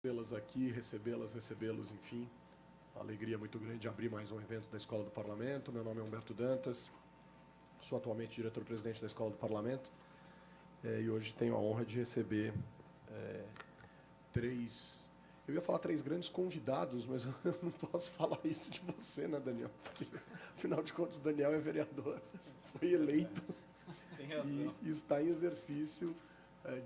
Recebê-las aqui, recebê-los, enfim. Uma alegria muito grande de abrir mais um evento da Escola do Parlamento. Meu nome é Humberto Dantas, sou atualmente diretor-presidente da Escola do Parlamento e hoje tenho a honra de receber eu ia falar três grandes convidados, mas eu não posso falar isso de você, né, Daniel? Porque, afinal de contas, Daniel é vereador, foi eleito e está em exercício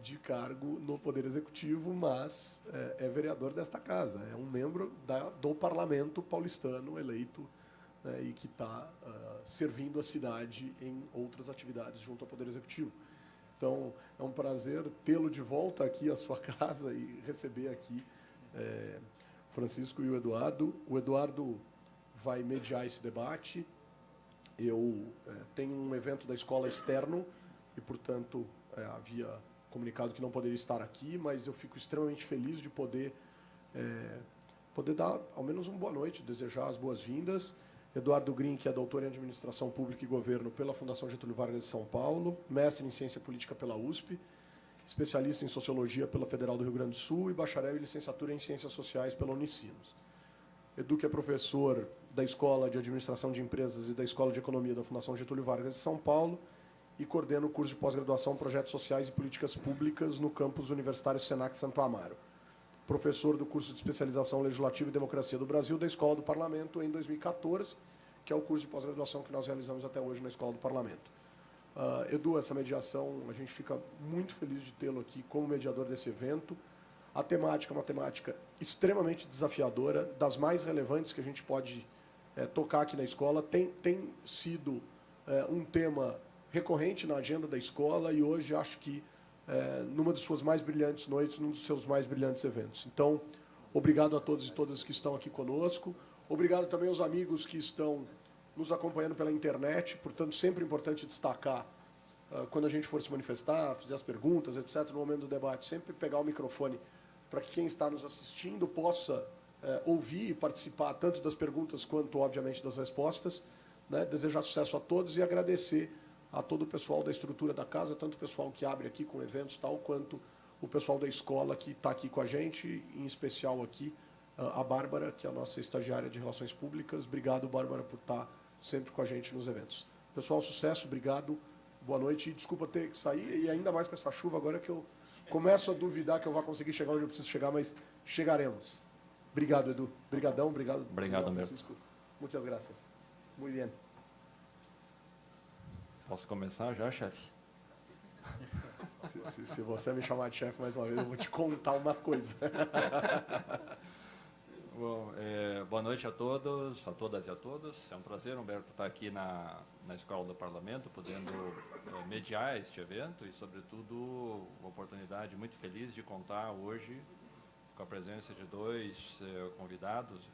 de cargo no Poder Executivo, mas é vereador desta casa, é um membro do Parlamento paulistano eleito, né, e que está servindo a cidade em outras atividades junto ao Poder Executivo. Então, é um prazer tê-lo de volta aqui à sua casa e receber aqui Francisco e o Eduardo. O Eduardo vai mediar esse debate. Eu tenho um evento da escola externo e, portanto, havia comunicado que não poderia estar aqui, mas eu fico extremamente feliz de poder dar, ao menos, uma boa noite, desejar as boas-vindas. Eduardo Green, que é doutor em Administração Pública e Governo pela Fundação Getúlio Vargas de São Paulo, mestre em Ciência Política pela USP, especialista em Sociologia pela Federal do Rio Grande do Sul e bacharel e licenciatura em Ciências Sociais pela Unicinos. Edu, que é professor da Escola de Administração de Empresas e da Escola de Economia da Fundação Getúlio Vargas de São Paulo e coordena o curso de pós-graduação Projetos Sociais e Políticas Públicas no campus universitário Senac Santo Amaro. Professor do curso de especialização Legislativa e Democracia do Brasil da Escola do Parlamento em 2014, que é o curso de pós-graduação que nós realizamos até hoje na Escola do Parlamento. Edu, essa mediação, a gente fica muito feliz de tê-lo aqui como mediador desse evento. A temática é uma temática extremamente desafiadora, das mais relevantes que a gente pode tocar aqui na escola. Tem sido um tema recorrente na agenda da escola e hoje acho que numa de suas mais brilhantes noites, num dos seus mais brilhantes eventos. Então, obrigado a todos e todas que estão aqui conosco. Obrigado também aos amigos que estão nos acompanhando pela internet. Portanto, sempre importante destacar, quando a gente for se manifestar, fazer as perguntas, etc., no momento do debate, sempre pegar o microfone para que quem está nos assistindo possa ouvir e participar tanto das perguntas quanto, obviamente, das respostas, né? Desejar sucesso a todos e agradecer a todo o pessoal da estrutura da casa, tanto o pessoal que abre aqui com eventos tal, quanto o pessoal da escola que está aqui com a gente, em especial aqui a Bárbara, que é a nossa estagiária de Relações Públicas. Obrigado, Bárbara, por estar sempre com a gente nos eventos. Pessoal, sucesso, obrigado, boa noite. E desculpa ter que sair, e ainda mais com essa chuva, agora que eu começo a duvidar que eu vou conseguir chegar onde eu preciso chegar, mas chegaremos. Obrigado, Edu. Obrigadão, obrigado. Obrigado, Francisco. Muitas graças. Muito bem. Posso começar já, chefe? Se você me chamar de chefe mais uma vez, eu vou te contar uma coisa. Bom, boa noite a todos, a todas e a todos. É um prazer, Humberto, estar aqui na Escola do Parlamento, podendo mediar este evento e, sobretudo, uma oportunidade muito feliz de contar hoje com a presença de dois convidados,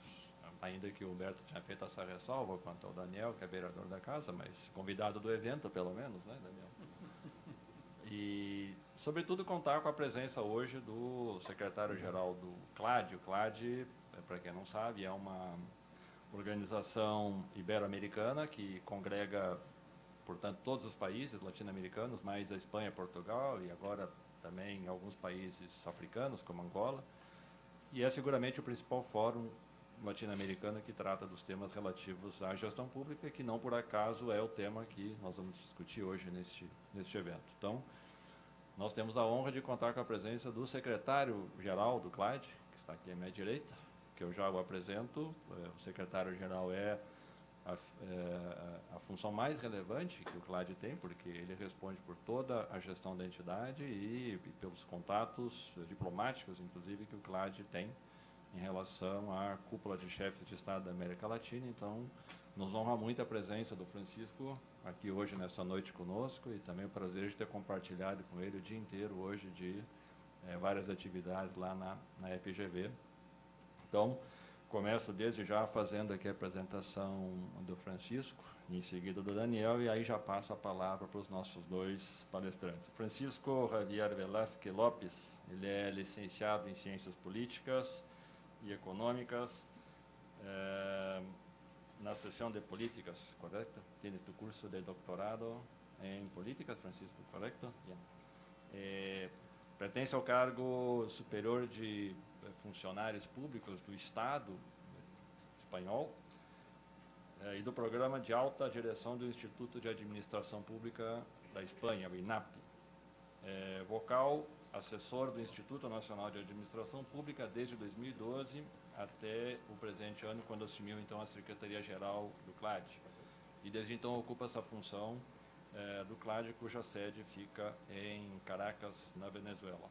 ainda que o Humberto tinha feito essa ressalva quanto ao Daniel, que é vereador da casa, mas convidado do evento, pelo menos, né, Daniel? E, sobretudo, contar com a presença hoje do secretário-geral do CLAD. O CLAD, para quem não sabe, é uma organização ibero-americana que congrega, portanto, todos os países latino-americanos, mais a Espanha, Portugal e agora também alguns países africanos, como Angola. E é seguramente o principal fórum latino-americana que trata dos temas relativos à gestão pública, que não por acaso é o tema que nós vamos discutir hoje neste evento. Então, nós temos a honra de contar com a presença do secretário-geral do CLAD, que está aqui à minha direita, que eu já o apresento. O secretário-geral é a função mais relevante que o CLAD tem, porque ele responde por toda a gestão da entidade e pelos contatos diplomáticos, inclusive, que o CLAD tem em relação à cúpula de chefes de Estado da América Latina. Então, nos honra muito a presença do Francisco aqui hoje, nessa noite, conosco, e também o prazer de ter compartilhado com ele o dia inteiro hoje de várias atividades lá na FGV. Então, começo desde já fazendo aqui a apresentação do Francisco, em seguida do Daniel, e aí já passo a palavra para os nossos dois palestrantes. Francisco Javier Velasque Lopes, ele é licenciado em Ciências Políticas e Econômicas, na seção de Políticas, correto? Tiene tu curso de doutorado em Políticas, Francisco, correto? Bien. Pertence ao cargo superior de funcionários públicos do Estado espanhol e do Programa de Alta Direção do Instituto de Administração Pública da Espanha, o INAP. Vocal, assessor do Instituto Nacional de Administração Pública desde 2012 até o presente ano, quando assumiu então a Secretaria-Geral do CLAD. E desde então ocupa essa função do CLAD, cuja sede fica em Caracas, na Venezuela.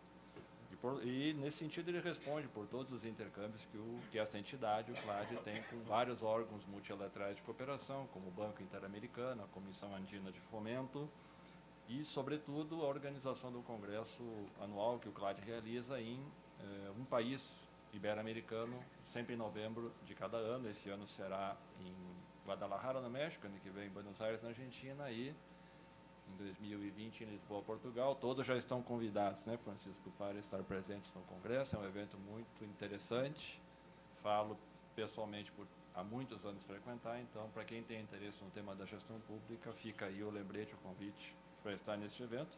E nesse sentido ele responde por todos os intercâmbios que essa entidade, o CLAD, tem com vários órgãos multilaterais de cooperação, como o Banco Interamericano, a Comissão Andina de Fomento e, sobretudo, a organização do Congresso Anual que o CLAD realiza em um país ibero-americano, sempre em novembro de cada ano. Esse ano será em Guadalajara, no México, ano que vem em Buenos Aires, na Argentina, e em 2020 em Lisboa, Portugal. Todos já estão convidados, né, Francisco, para estar presentes no Congresso. É um evento muito interessante. Falo pessoalmente por há muitos anos frequentar, então, para quem tem interesse no tema da gestão pública, fica aí o lembrete, o convite para estar neste evento.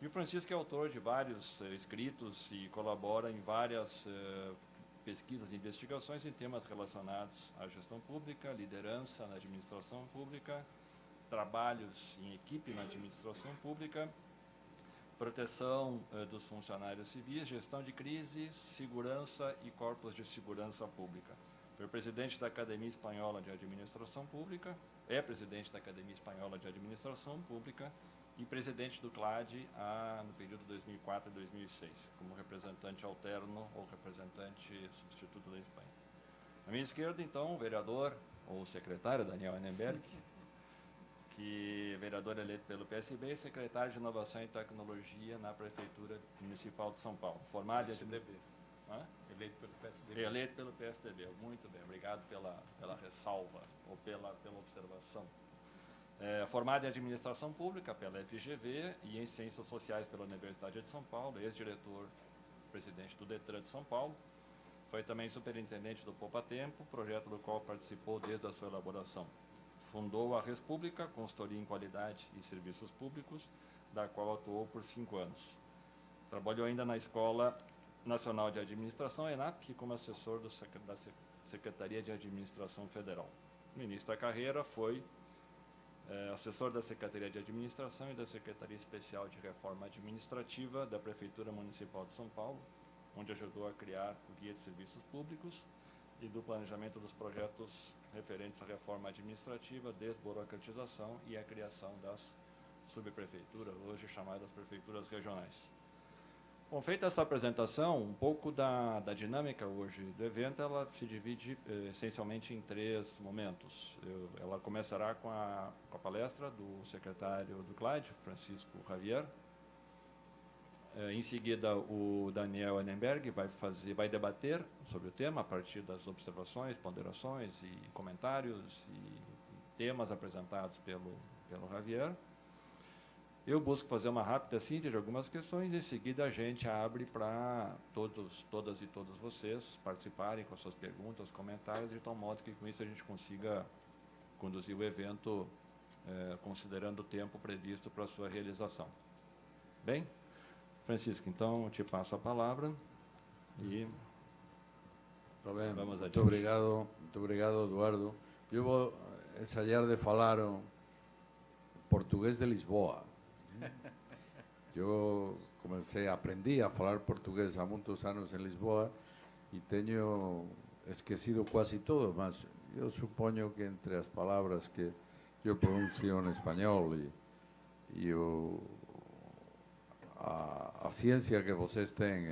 E o Francisco é autor de vários escritos e colabora em várias pesquisas e investigações em temas relacionados à gestão pública, liderança na administração pública, trabalhos em equipe na administração pública, proteção dos funcionários civis, gestão de crises, segurança e corpos de segurança pública. Foi presidente da Academia Espanhola de Administração Pública, é presidente da Academia Espanhola de Administração Pública e presidente do CLAD no período 2004 e 2006, como representante alterno ou representante substituto da Espanha. À minha esquerda, então, o vereador ou secretário Daniel Annemberg, que é vereador eleito pelo PSB e secretário de Inovação e Tecnologia na Prefeitura Municipal de São Paulo. Formado em eleito pelo PSDB. Eleito pelo PSDB. Muito bem, obrigado pela ressalva ou pela observação. Formado em Administração Pública pela FGV e em Ciências Sociais pela Universidade de São Paulo, ex-diretor, presidente do DETRAN de São Paulo. Foi também superintendente do Poupa Tempo, projeto do qual participou desde a sua elaboração. Fundou a Respública, consultoria em qualidade e serviços públicos, da qual atuou por 5 anos. Trabalhou ainda na Escola Nacional de Administração, ENAP, como assessor da Secretaria de Administração Federal. No início da carreira, foi assessor da Secretaria de Administração e da Secretaria Especial de Reforma Administrativa da Prefeitura Municipal de São Paulo, onde ajudou a criar o Guia de Serviços Públicos e do planejamento dos projetos referentes à reforma administrativa, desburocratização e a criação das subprefeituras, hoje chamadas prefeituras regionais. Bom, feita essa apresentação, um pouco da dinâmica hoje do evento, ela se divide essencialmente em 3 momentos. Ela começará com a palestra do secretário do CLAD, Francisco Javier. Em seguida, o Daniel Annemberg vai debater sobre o tema a partir das observações, ponderações e comentários e temas apresentados pelo Javier. Eu busco fazer uma rápida síntese de algumas questões e, em seguida, a gente abre para todas e todos vocês participarem com as suas perguntas, comentários, de tal modo que, com isso, a gente consiga conduzir o evento considerando o tempo previsto para a sua realização. Bem? Francisco, então, te passo a palavra e vamos adiante. Muito obrigado, Eduardo. Eu vou ensaiar de falar português de Lisboa. Eu aprendi a falar português há muitos anos em Lisboa e tenho esquecido quase todo, mas eu suponho que entre as palavras que eu pronuncio em espanhol e a ciência que vocês têm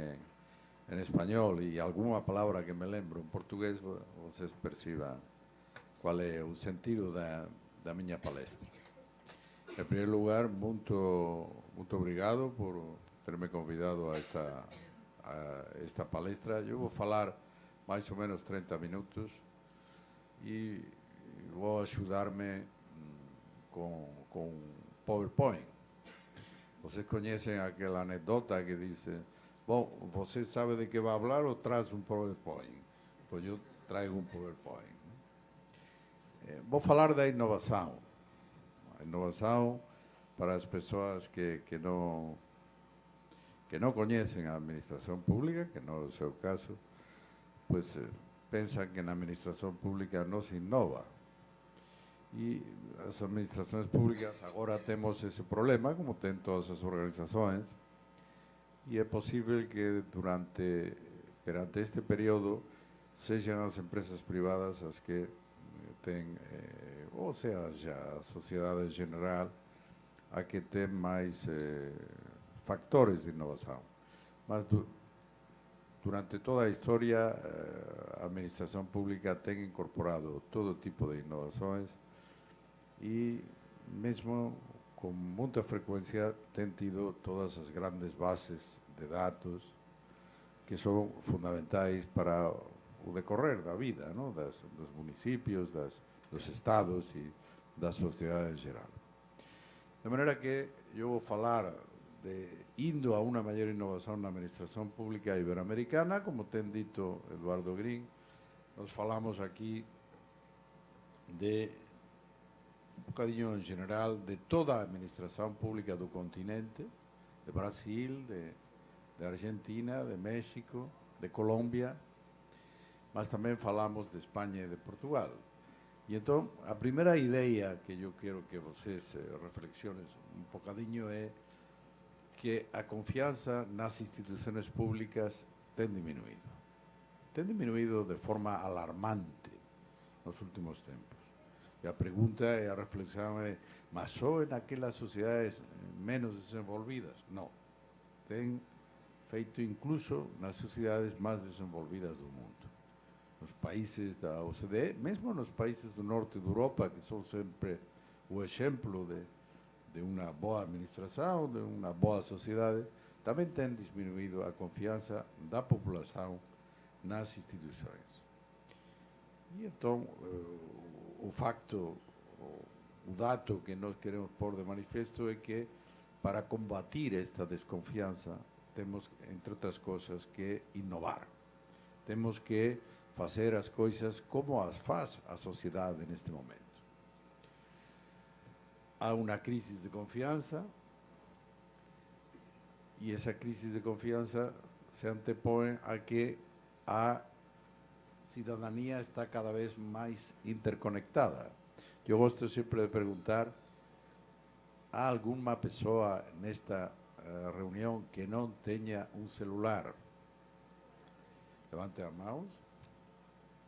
em espanhol e alguma palavra que me lembro em português, vocês percebam qual é o sentido da minha palestra. Em primeiro lugar, muito obrigado por ter me convidado a esta palestra. Eu vou falar mais ou menos 30 minutos e vou ajudar-me com PowerPoint. Vocês conhecem aquela anedota que diz: bom, você sabe de que vai falar ou traz um PowerPoint? Então eu trago um PowerPoint. Vou falar da inovação. A inovação para as pessoas que não conhecem a administração pública, que não é o seu caso, pues pensan que na administración pública non se innova. E as administrações públicas agora temos esse problema, como tem todas as organizações, e é possível que perante este período, sejam as empresas privadas as que têm, ou seja, a sociedade em geral, a que tem mais factores de inovação. Mas durante toda a história, a administração pública tem incorporado todo tipo de inovações e, mesmo com muita frequência, tem tido todas as grandes bases de dados que são fundamentais para o decorrer da vida, não? Dos municípios, dos estados e da sociedade em geral. De maneira que eu vou falar indo a uma maior inovação na administração pública ibero-americana, como tem dito Eduardo Green. Nós falamos aqui de um bocadinho em geral de toda a administração pública do continente, de Brasil, de Argentina, de México, de Colômbia, mas também falamos de Espanha e de Portugal. E então, a primeira ideia que eu quero que vocês reflexionem um bocadinho é que a confiança nas instituições públicas tem diminuído. Tem diminuído de forma alarmante nos últimos tempos. E a pergunta e a reflexão é, mas só naquelas sociedades menos desenvolvidas? Não. Tem feito incluso nas sociedades mais desenvolvidas do mundo. Nos países da OCDE, mesmo nos países do norte da Europa, que são sempre o exemplo de uma boa administração, de uma boa sociedade, também tem diminuído a confiança da população nas instituições. E então, o dado que nós queremos pôr de manifesto é que, para combater esta desconfiança, temos, entre outras coisas, que inovar. Temos que fazer as coisas como as faz a sociedade neste momento. Há uma crise de confiança e essa crise de confiança se antepõe a que a cidadania está cada vez mais interconectada. Eu gosto sempre de perguntar: há alguma pessoa nesta reunião que não tenha um celular? Levante as mãos.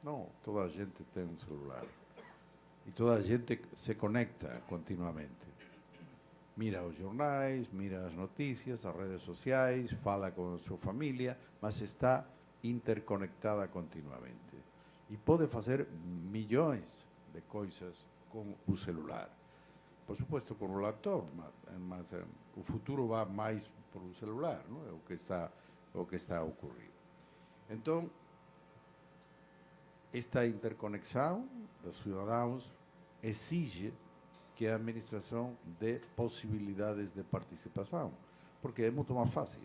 Não, toda a gente tem um celular. E toda a gente se conecta continuamente. Mira os jornais, mira as notícias, as redes sociais, fala com a sua família, mas está interconectada continuamente. E pode fazer milhões de coisas com o celular. Por supuesto com o laptop, mas o futuro vai mais por o celular, não é o que está a ocorrer. Então, esta interconexão dos cidadãos exige que a administração dê possibilidades de participação, porque é muito mais fácil.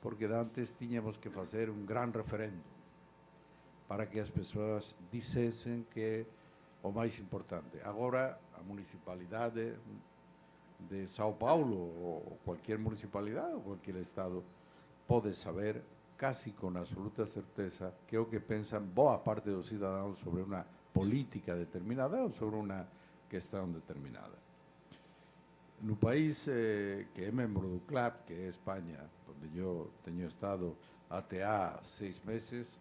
Porque antes tínhamos que fazer um grande referendo para que as pessoas dissessem que é o mais importante. Agora, a municipalidade de São Paulo, ou qualquer municipalidade, ou qualquer estado, pode saber, casi com absoluta certeza, que é o que pensam boa parte dos cidadãos sobre uma política determinada ou sobre uma questão determinada. No país que é membro do CLAP, que é Espanha, onde eu tenho estado até há 6 meses,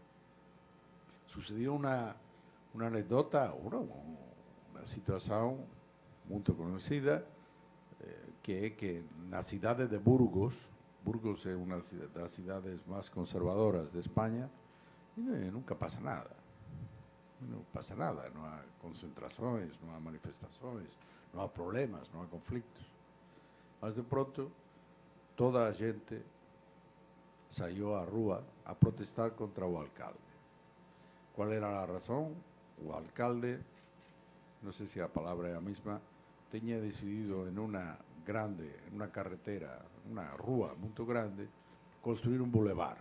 sucediu uma anedota, uma situação muito conhecida, que é que na cidade de Burgos é uma das cidades mais conservadoras de Espanha, e nunca passa nada. Não passa nada, não há concentrações, não há manifestações, não há problemas, não há conflitos. Mas, de pronto, toda a gente saiu à rua a protestar contra o alcalde. Qual era a razão? O alcalde, não sei se a palavra é a mesma, tinha decidido em uma carretera, uma rua muito grande, construir um boulevard.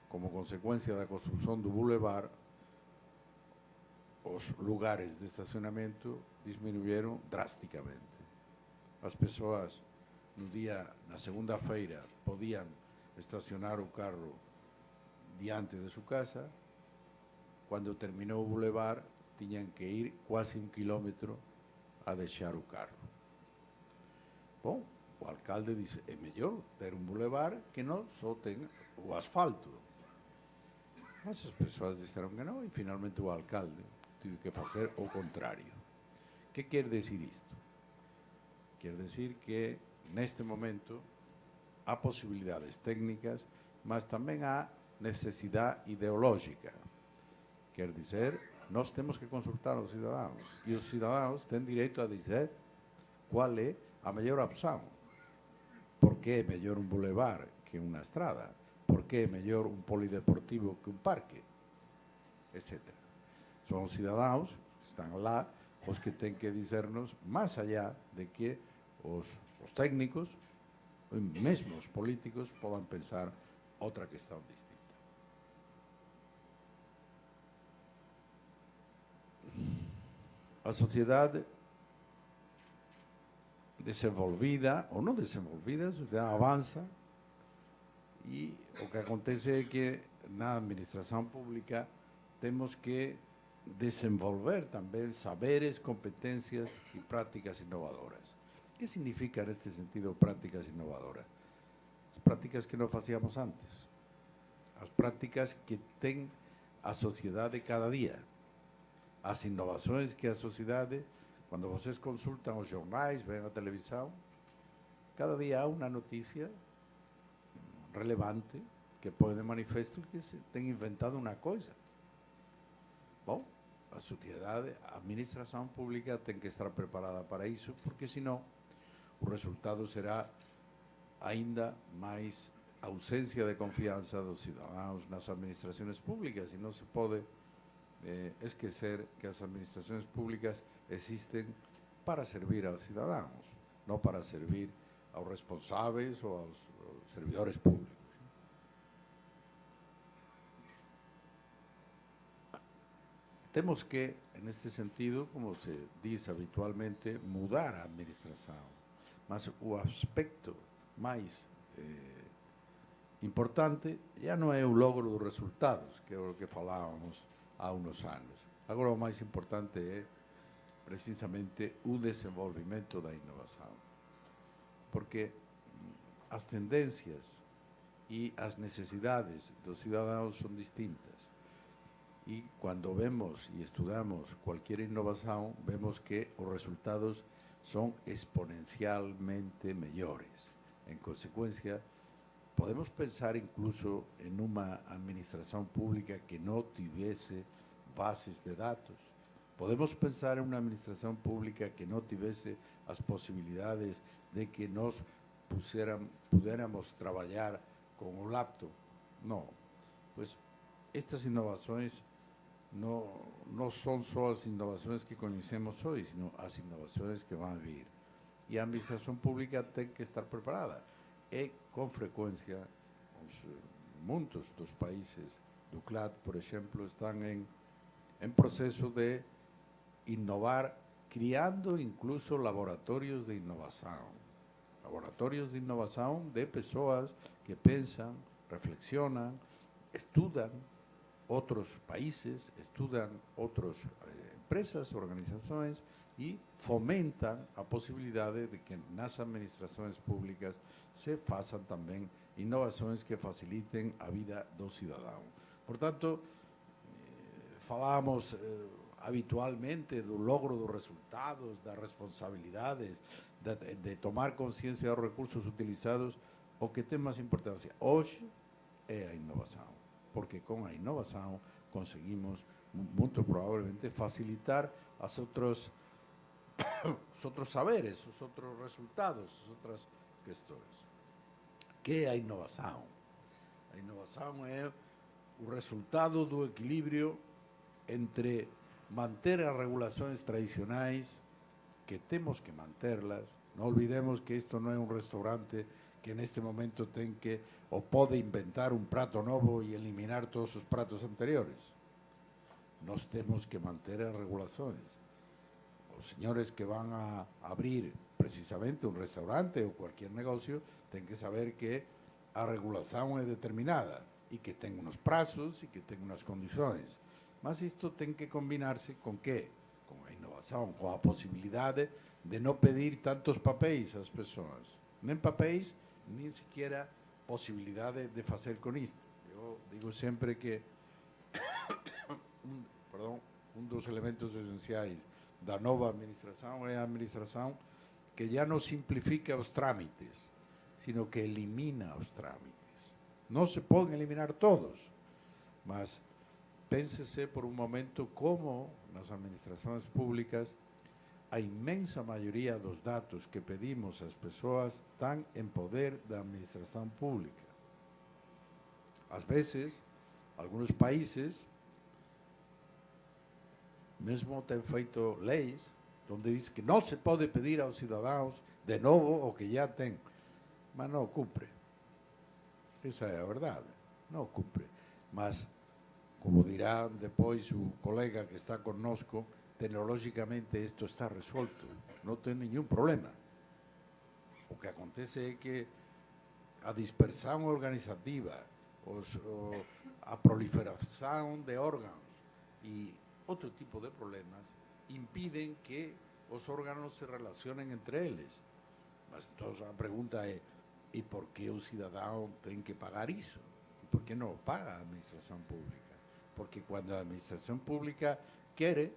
Como consequência da construção do boulevard, os lugares de estacionamento diminuíram drasticamente. As pessoas, na segunda-feira, podiam estacionar o carro diante de su casa. Cuando terminou o bulevar, tiñan que ir quase 1 quilómetro a deixar o carro. Bom, o alcalde dice, é mellor ter un bulevar que non só ten o asfalto. Mas as persoas disseron que non, e finalmente o alcalde tive que facer o contrario. Que quer decir isto? Quer decir que neste momento há posibilidades técnicas, mas tamén há necesidade ideológica. Quer dizer, nós temos que consultar aos cidadãos, e os cidadãos têm direito a dizer qual é a mellor opción. Por que é mellor un bulevar que unha estrada? Por que é mellor un polideportivo que un parque? Etcétera. Son os cidadãos que están lá os que ten que dizernos, máis allá de que os técnicos, mesmo os políticos, podan pensar outra questão distinta. A sociedade desenvolvida ou non desenvolvida, a sociedade avanza, e o que acontece é que na administración pública temos que desenvolver tamén saberes, competencias e prácticas innovadoras. Que significa neste sentido prácticas innovadoras? As prácticas que non facíamos antes, as prácticas que ten a sociedade cada día, as innovações que a sociedade, cando vocês consultan os jornais, ven a televisão, cada día há unha noticia relevante que pode de manifesto que se ten inventado unha coisa. Bom, a sociedade, a administración pública ten que estar preparada para iso, porque senón o resultado será aínda máis ausencia de confianza dos cidadãos nas administraciones públicas, e non se pode esquecer que as administraciones públicas existen para servir aos cidadãos, non para servir aos responsáveis ou aos servidores públicos. Temos que, en este sentido, como se diz habitualmente, mudar a administración. Mas o aspecto máis importante já non é o logro dos resultados, que é o que falábamos há uns anos. Agora o máis importante é precisamente o desenvolvimento da inovación. Porque as tendencias e as necesidades dos cidadãos son distintas. E cando vemos e estudamos cualquier innovación, vemos que os resultados son exponencialmente mellores. En consecuencia, podemos pensar incluso en unha administración pública que non tivese bases de datos. Podemos pensar en unha administración pública que non tivese as posibilidades de que nos pudéramos traballar con o laptop. Non. Pois estas innovações non son só as innovações que conhecemos hoje, sino as innovações que van vir. E a administración pública ten que estar preparada. E, con frecuencia, muitos dos países do CLAD, por exemplo, están en proceso de innovar, criando incluso laboratorios de innovación. Laboratorios de innovación de persoas que pensan, reflexionan, estudan outros países, estudan outras empresas, organizações e fomentan a posibilidade de que nas administrações públicas se façam também inovações que faciliten a vida do cidadão. Portanto, falamos habitualmente do logro dos resultados, das responsabilidades, de tomar consciência dos recursos utilizados. O que tem máis importancia hoxe é a inovação, porque con a inovación conseguimos muito probablemente facilitar os outros saberes, os outros resultados, as outras questões. Que é a inovação? A inovação é o resultado do equilíbrio entre manter as regulações tradicionais, que temos que manterlas. Non olvidemos que isto non é un restaurante que neste momento ten que ou pode inventar un prato novo e eliminar todos os pratos anteriores. Nós temos que manter as regulações. Os señores que van a abrir precisamente un restaurante ou cualquier negocio ten que saber que a regulação é determinada e que tem uns prazos e que tem umas condições. Mas isto tem que combinar-se com quê? Com a inovação, com a possibilidade de não pedir tantos papéis às pessoas. Nem papéis, nem sequer possibilidade de fazer com isto. Eu digo sempre que um dos elementos essenciais da nova administração é a administração que já não simplifica os trâmites, sino que elimina os trâmites. Não se podem eliminar todos, mas pense-se por um momento como nas administrações públicas a imensa maioria dos dados que pedimos às pessoas estão em poder da administração pública. Às vezes, alguns países mesmo têm feito leis onde diz que não se pode pedir aos cidadãos de novo o que já têm, mas não cumpre. Essa é a verdade, não cumpre. Mas, como dirá depois o colega que está conosco, tecnologicamente isto está resolto, não tem nenhum problema. O que acontece é que a dispersão organizativa, a proliferação de órgãos e outro tipo de problemas impidem que os órgãos se relacionem entre eles. Mas então a pergunta é, e por que o cidadão tem que pagar isso? E por que não paga a administração pública? Porque quando a administração pública quer,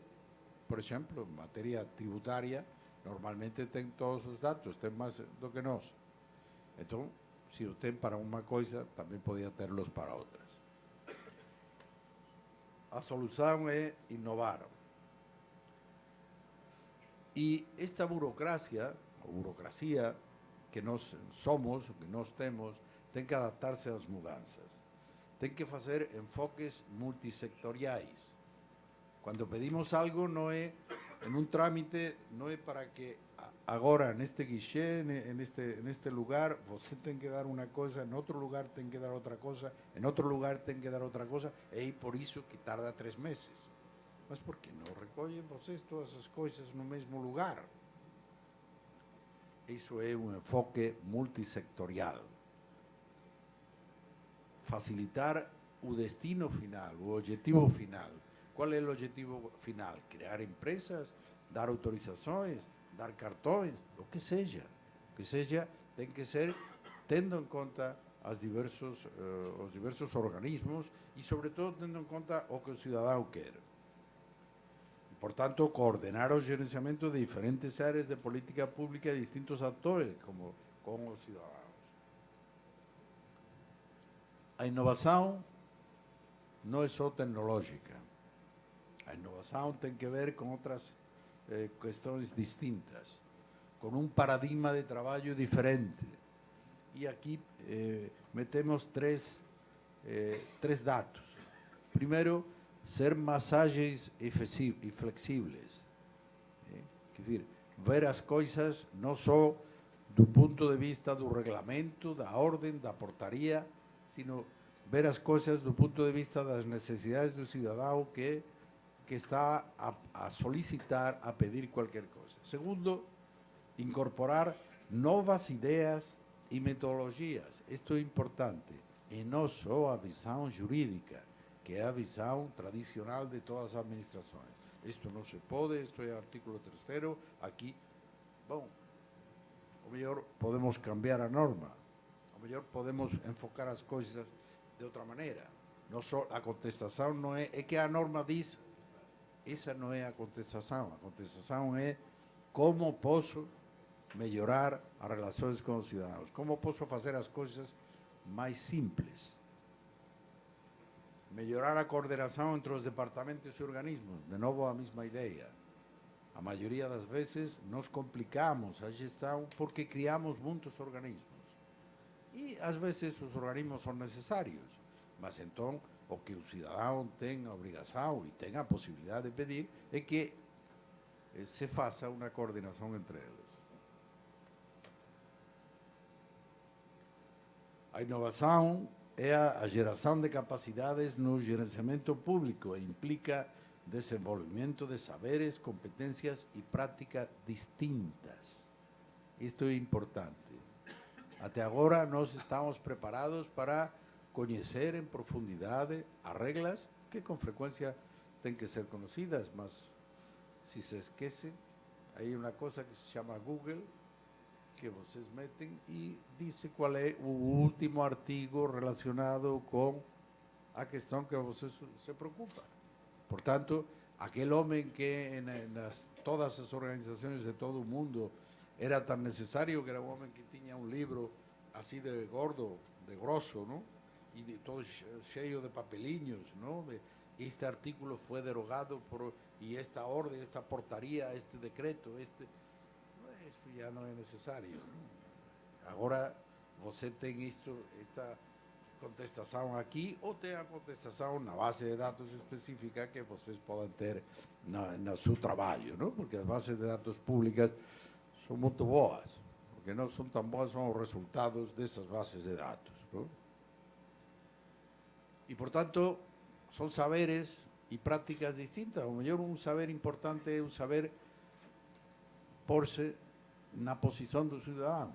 por exemplo, em matéria tributária, normalmente tem todos os dados, tem mais do que nós. Então, se o tem para uma coisa, também podia tê-los para outras. A solução é inovar. E esta burocracia que nós somos, que nós temos, tem que adaptar-se às mudanças. Tem que fazer enfoques multissectoriais. Quando pedimos algo, não é, em um trâmite, não é para que agora, neste guichê, neste lugar, você tem que dar uma coisa, em outro lugar tem que dar outra coisa, em outro lugar tem que dar outra coisa, e por isso que tarda 3 meses. Mas por que não recolhem vocês todas as coisas no mesmo lugar? Isso é um enfoque multissectorial. Facilitar o destino final, o objetivo final. Qual é o objetivo final? Criar empresas, dar autorizações, dar cartões, o que seja. O que seja tem que ser tendo em conta os diversos organismos e, sobretudo, tendo em conta o que o cidadão quer. Portanto, coordenar o gerenciamento de diferentes áreas de política pública de distintos atores, como os cidadãos. A inovação não é só tecnológica. A inovação tem que ver com outras questões distintas, com um paradigma de trabalho diferente. E aqui metemos três dados. Primeiro, ser mais ágeis e flexíveis. Quer dizer, ver as coisas não só do ponto de vista do regulamento, da ordem, da portaria, sino ver as coisas do ponto de vista das necessidades do cidadão que está a solicitar, a pedir qualquer coisa. Segundo, incorporar novas ideias e metodologias. Isto é importante. E não só a visão jurídica, que é a visão tradicional de todas as administrações. Isto não se pode, isto é artículo 3º, aqui, bom, ou melhor, podemos cambiar a norma, ou melhor, podemos enfocar as coisas de outra maneira. Não só a contestação não é que a norma diz, essa não é a contestação é como posso melhorar as relações com os cidadãos, como posso fazer as coisas mais simples. Melhorar a coordenação entre os departamentos e organismos, de novo a mesma ideia. A maioria das vezes nós complicamos a gestão porque criamos muitos organismos. E às vezes os organismos são necessários, mas então o que o cidadão tem a obrigação e tem a possibilidade de pedir é que se faça uma coordenação entre eles. A inovação é a geração de capacidades no gerenciamento público e implica desenvolvimento de saberes, competências e práticas distintas. Isto é importante. Até agora nós estamos preparados para conhecer em profundidade as regras que com frequência têm que ser conhecidas, mas se se esquece, aí uma coisa que se chama Google, que vocês metem e diz qual é o último artigo relacionado com a questão que vocês se preocupa. Portanto, aquele homem que todas as organizações de todo o mundo era tão necessário, que era um homem que tinha um livro assim de gordo, de grosso, não? E todo cheio de papelinhos, não? Este artículo foi derogado e esta ordem, esta portaria, este decreto, isso já não é necessário. Não? Agora você tem esta contestação aqui, ou tem a contestação na base de dados específica que vocês podem ter no seu trabalho, não? Porque as bases de dados públicas são muito boas, porque não são tão boas são os resultados dessas bases de dados, não? E, portanto, são saberes e práticas distintas. O melhor, um saber importante é o saber pôr-se na posição do cidadão.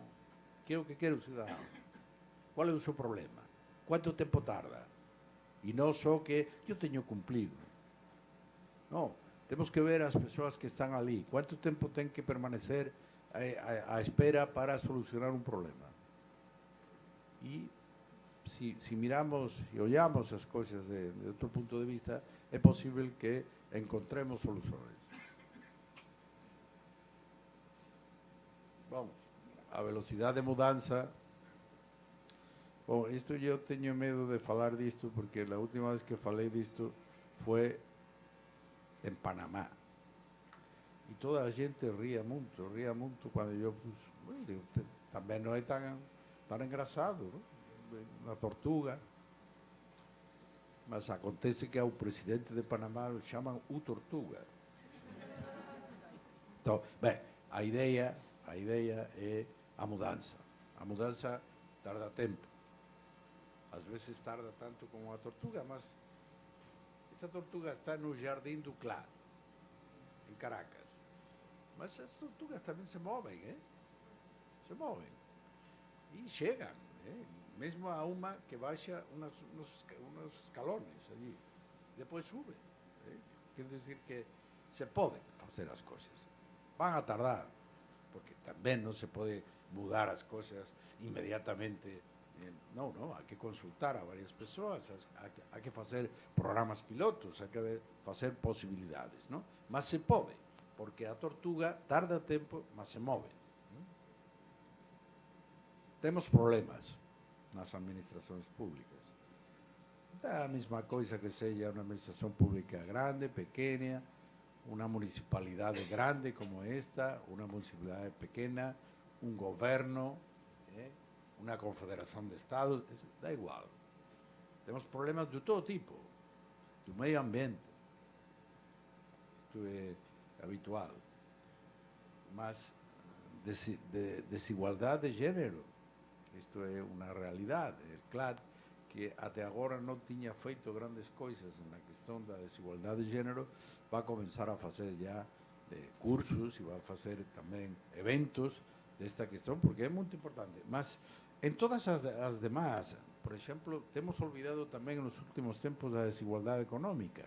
Que é o que quer o cidadão? Qual é o seu problema? Quanto tempo tarda? E não só que eu tenho cumprido. Não, temos que ver as pessoas que estão ali. Quanto tempo tem que permanecer à espera para solucionar um problema? E se miramos e olhamos as coisas de outro ponto de vista, é possível que encontremos soluções. Bom, a velocidade de mudança. Bom, isto eu tenho medo de falar disto, porque a última vez que falei disto foi em Panamá. E toda a gente ria muito quando eu pus. Também não é tão engraçado, não? Na Tortuga. Mas acontece que ao presidente de Panamá o chamam o Tortuga. Então, bem, a ideia é a mudança. A mudança tarda tempo. Às vezes tarda tanto como a tortuga, mas esta tortuga está no Jardim do Clã, em Caracas. Mas as tortugas também se movem, Se movem. E chegam, Mesmo a uma que baixa uns escalones ali. Depois sube. Quer dizer que se podem fazer as coisas. Vão a tardar, porque também não se pode mudar as coisas imediatamente. Não, há que consultar a várias pessoas, há que fazer programas pilotos, há que fazer possibilidades, não? Mas se pode, porque a tortuga tarda tempo, mas se move. Não? Temos problemas nas administrações públicas. É a mesma coisa que seja uma administração pública grande, pequena, uma municipalidade grande como esta, uma municipalidade pequena, um governo, uma confederação de estados, dá igual. Temos problemas de todo tipo, do meio ambiente. Isto é habitual. Mas desigualdade de gênero, isto é uma realidade. É claro que até agora não tinha feito grandes coisas na questão da desigualdade de gênero, vai começar a fazer já cursos e vai fazer também eventos desta questão, porque é muito importante. Mas em todas as demais, por exemplo, temos olvidado também nos últimos tempos a desigualdade econômica.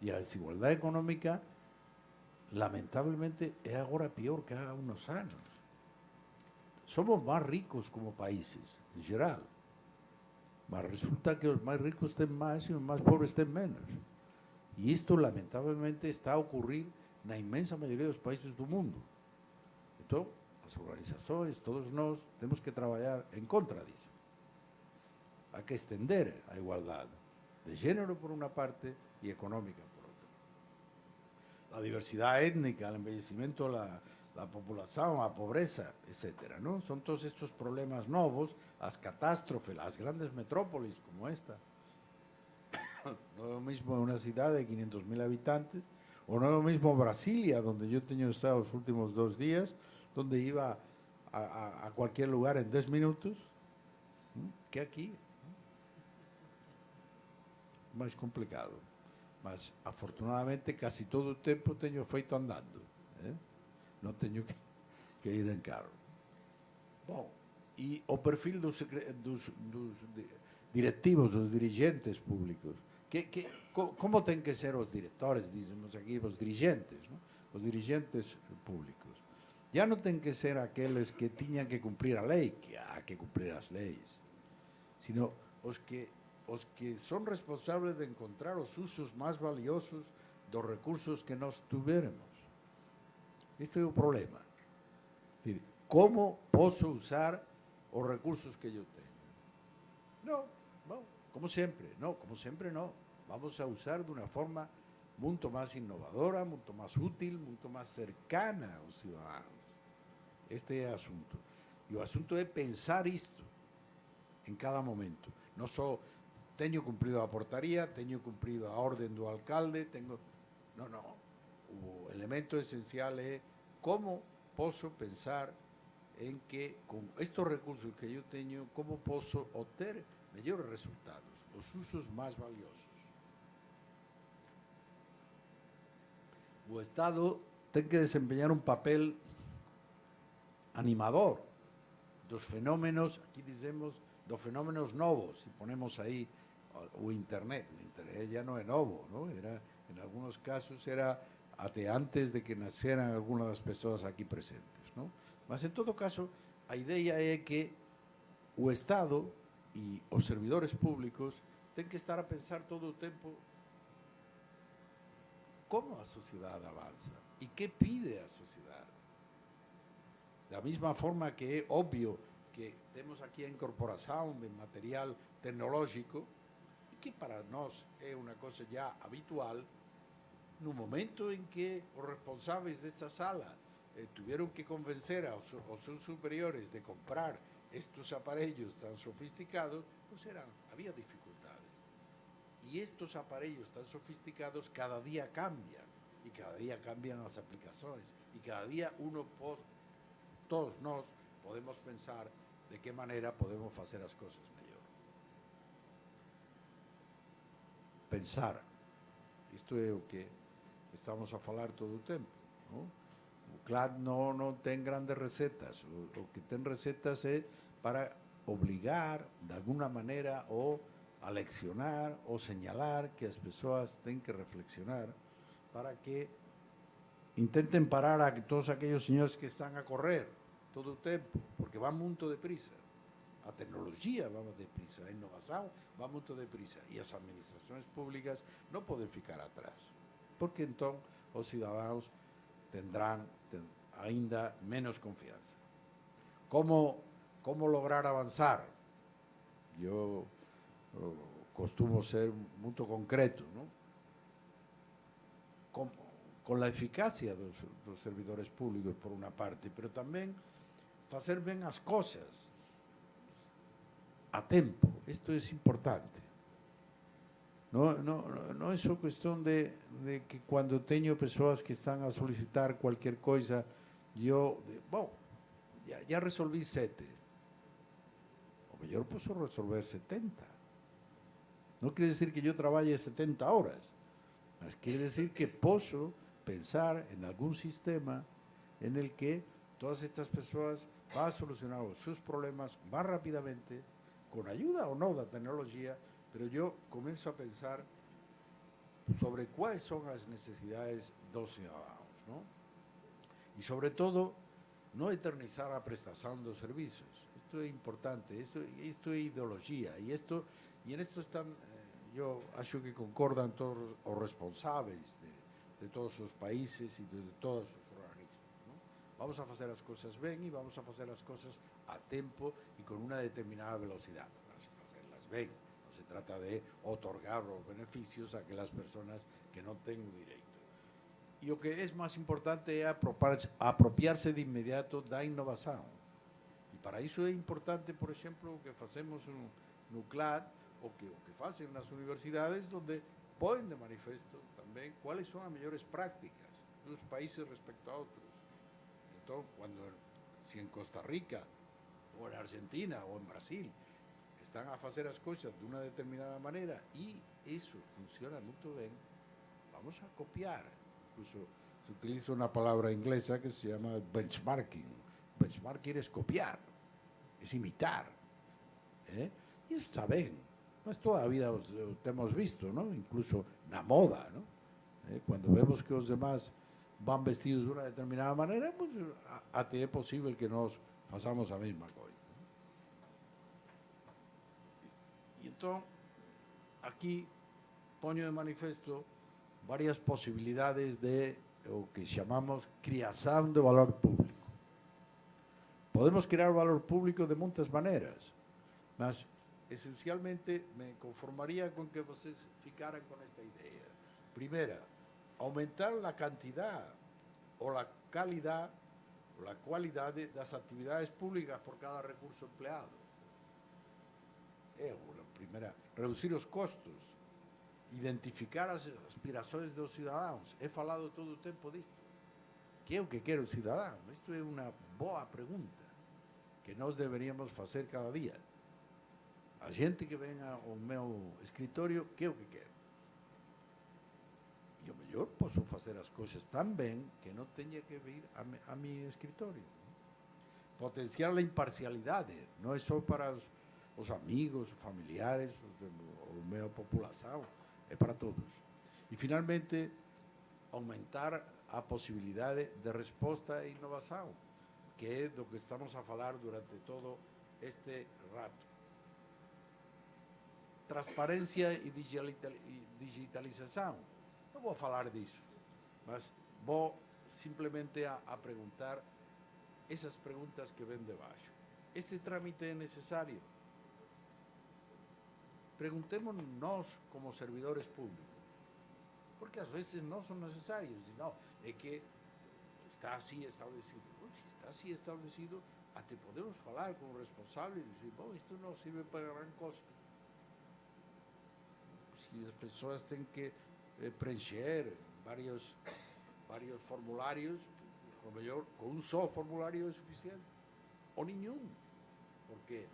E a desigualdade econômica, lamentavelmente, é agora pior que há uns anos. Somos mais ricos como países, em geral. Mas resulta que os mais ricos têm mais e os mais pobres têm menos. E isto, lamentavelmente, está a ocorrer na imensa maioria dos países do mundo. Então, as organizações, todos nós, temos que trabalhar em contra disso. Há que estender a igualdade de gênero por uma parte e econômica por outra. A diversidade étnica, o envelhecimento da população, a pobreza, etc. Não? São todos estes problemas novos, as catástrofes, as grandes metrópoles como esta. Não é o mesmo uma cidade de 500.000 habitantes, ou não é o mesmo Brasília, onde eu tenho estado os últimos 2 dias, onde iba a qualquer lugar em 10 minutos, que aqui. Mais complicado. Mas, afortunadamente, quase todo o tempo tenho feito andando. Não tenho que ir em carro. Bom, e o perfil dos directivos, dos dirigentes públicos. Como têm que ser os diretores, dizemos aqui, os dirigentes, não? Os dirigentes públicos. Já não têm que ser aqueles que tinham que cumprir a lei, que há que cumprir as leis, sino os que são responsáveis de encontrar os usos mais valiosos dos recursos que nós tivermos. Este é o problema. É decir, como posso usar os recursos que eu tenho? Não, como sempre não. Vamos a usar de uma forma muito mais inovadora, muito mais útil, muito mais cercana aos cidadãos. Este é o assunto. E o assunto é pensar isto em cada momento. Não só tenho cumprido a portaria, tenho cumprido a ordem do alcalde, Não. O elemento essencial é como posso pensar em que, com estes recursos que eu tenho, como posso obter melhores resultados, os usos mais valiosos. O Estado tem que desempenhar um papel animador dos fenómenos, aqui dizemos, dos fenómenos novos, se ponemos aí o Internet já não é novo, não? Em alguns casos era até antes de que nasceram algumas das pessoas aqui presentes, não? Mas, em todo caso, a ideia é que o Estado e os servidores públicos têm que estar a pensar todo o tempo como a sociedade avança e que pide a sociedade. Da mesma forma que é óbvio que temos aqui a incorporação de material tecnológico, que para nós é uma coisa já habitual, no momento em que os responsáveis desta sala tiveram que convencer aos seus superiores de comprar estes aparelhos tan sofisticados, pues había dificultades. Y estos aparellos tan sofisticados cada día cambian, y cada día cambian las aplicaciones, y cada día todos nós podemos pensar de qué manera podemos hacer las cosas mejor. Pensar, isto é o que estamos a falar todo o tempo, non? O CLAD non ten grandes recetas, o que ten recetas é para obligar, de alguna maneira, ou aleccionar, ou señalar que as persoas ten que reflexionar para que intenten parar a todos aquellos señores que están a correr todo o tempo, porque van muito deprisa. A tecnología va deprisa, a innovación va muito deprisa, e as administrações públicas non poden ficar atrás, porque entón os cidadãos tendrán ainda menos confianza. Como lograr avanzar? Eu costumo ser muito concreto, ¿no? Con la eficacia dos servidores públicos, por una parte, pero tamén facer ben as cosas a tempo. Isto é importante. Non é só cuestión de que cando teño persoas que están a solicitar cualquier coisa, ya resolví 7. O mellor posso resolver 70. Non quere decir que yo traballe 70 horas, mas quere decir que posso pensar en algún sistema en el que todas estas persoas van a solucionar os seus problemas máis rapidamente, con ayuda ou non da tecnología, pero yo comienzo a pensar sobre cuáles son las necesidades dos ciudadanos, ¿no? Y sobre todo, no eternizar a prestación dos servicios. Esto es importante, esto es ideología, y en esto están, yo acho que concordan todos los responsables de todos los países y de todos los organismos, ¿no? Vamos a hacer las cosas bien y vamos a hacer las cosas a tiempo y con una determinada velocidad. Vamos a hacerlas bien. Se trata de otorgar los beneficios a aquellas personas que no tienen derecho. Y lo que es más importante es apropiarse de inmediato da innovación. Y para eso es importante, por ejemplo, que hacemos un CLAD o que hacen las universidades, donde ponen de manifiesto también cuáles son las mejores prácticas de unos países respecto a otros. Entonces, si en Costa Rica o en Argentina o en Brasil están a hacer las cosas de una determinada manera y eso funciona muy bien, vamos a copiar. Incluso se utiliza una palabra inglesa que se llama benchmarking. Benchmarking es copiar. es imitar. Y eso está bien. Mas toda a vida o temos visto, ¿no? Incluso na moda, ¿no? Cuando vemos que os demás van vestidos de una determinada manera, pues até é posible que nós façamos a mesma coisa. E então, aquí poño de manifesto varias posibilidades de o que chamamos criación de valor público. Podemos crear valor público de muitas maneiras, mas esencialmente me conformaría con que vocês ficaran con esta idea. Primera, aumentar la cantidad o la calidad o la cualidad de las actividades públicas por cada recurso empleado. La primera, reducir los costos, identificar as aspirações dos cidadãos. He falado todo o tempo disto. Que é o que quer o cidadão? Isto é uma boa pergunta que nós deveríamos fazer cada dia. A gente que vem ao meu escritório, que é o que quer? E o melhor, posso fazer as coisas tão bem que não tenha que vir a meu escritório. Potenciar a imparcialidade, não é só para os amigos, familiares, a minha população, é para todos. E, finalmente, aumentar a possibilidade de resposta e inovação, que é do que estamos a falar durante todo este rato. Transparência e digitalização. Não vou falar disso, mas vou simplesmente a perguntar essas perguntas que vêm de baixo. Este trâmite é necessário? Preguntemos nós como servidores públicos, porque às vezes não são necessários, e não, é que está assim estabelecido. Bom, se está assim estabelecido, até podemos falar com o responsável e dizer, bom, isto não serve para gran coisa. Se as pessoas têm que preencher vários formulários, ou melhor, com um só formulário é suficiente, ou nenhum, porque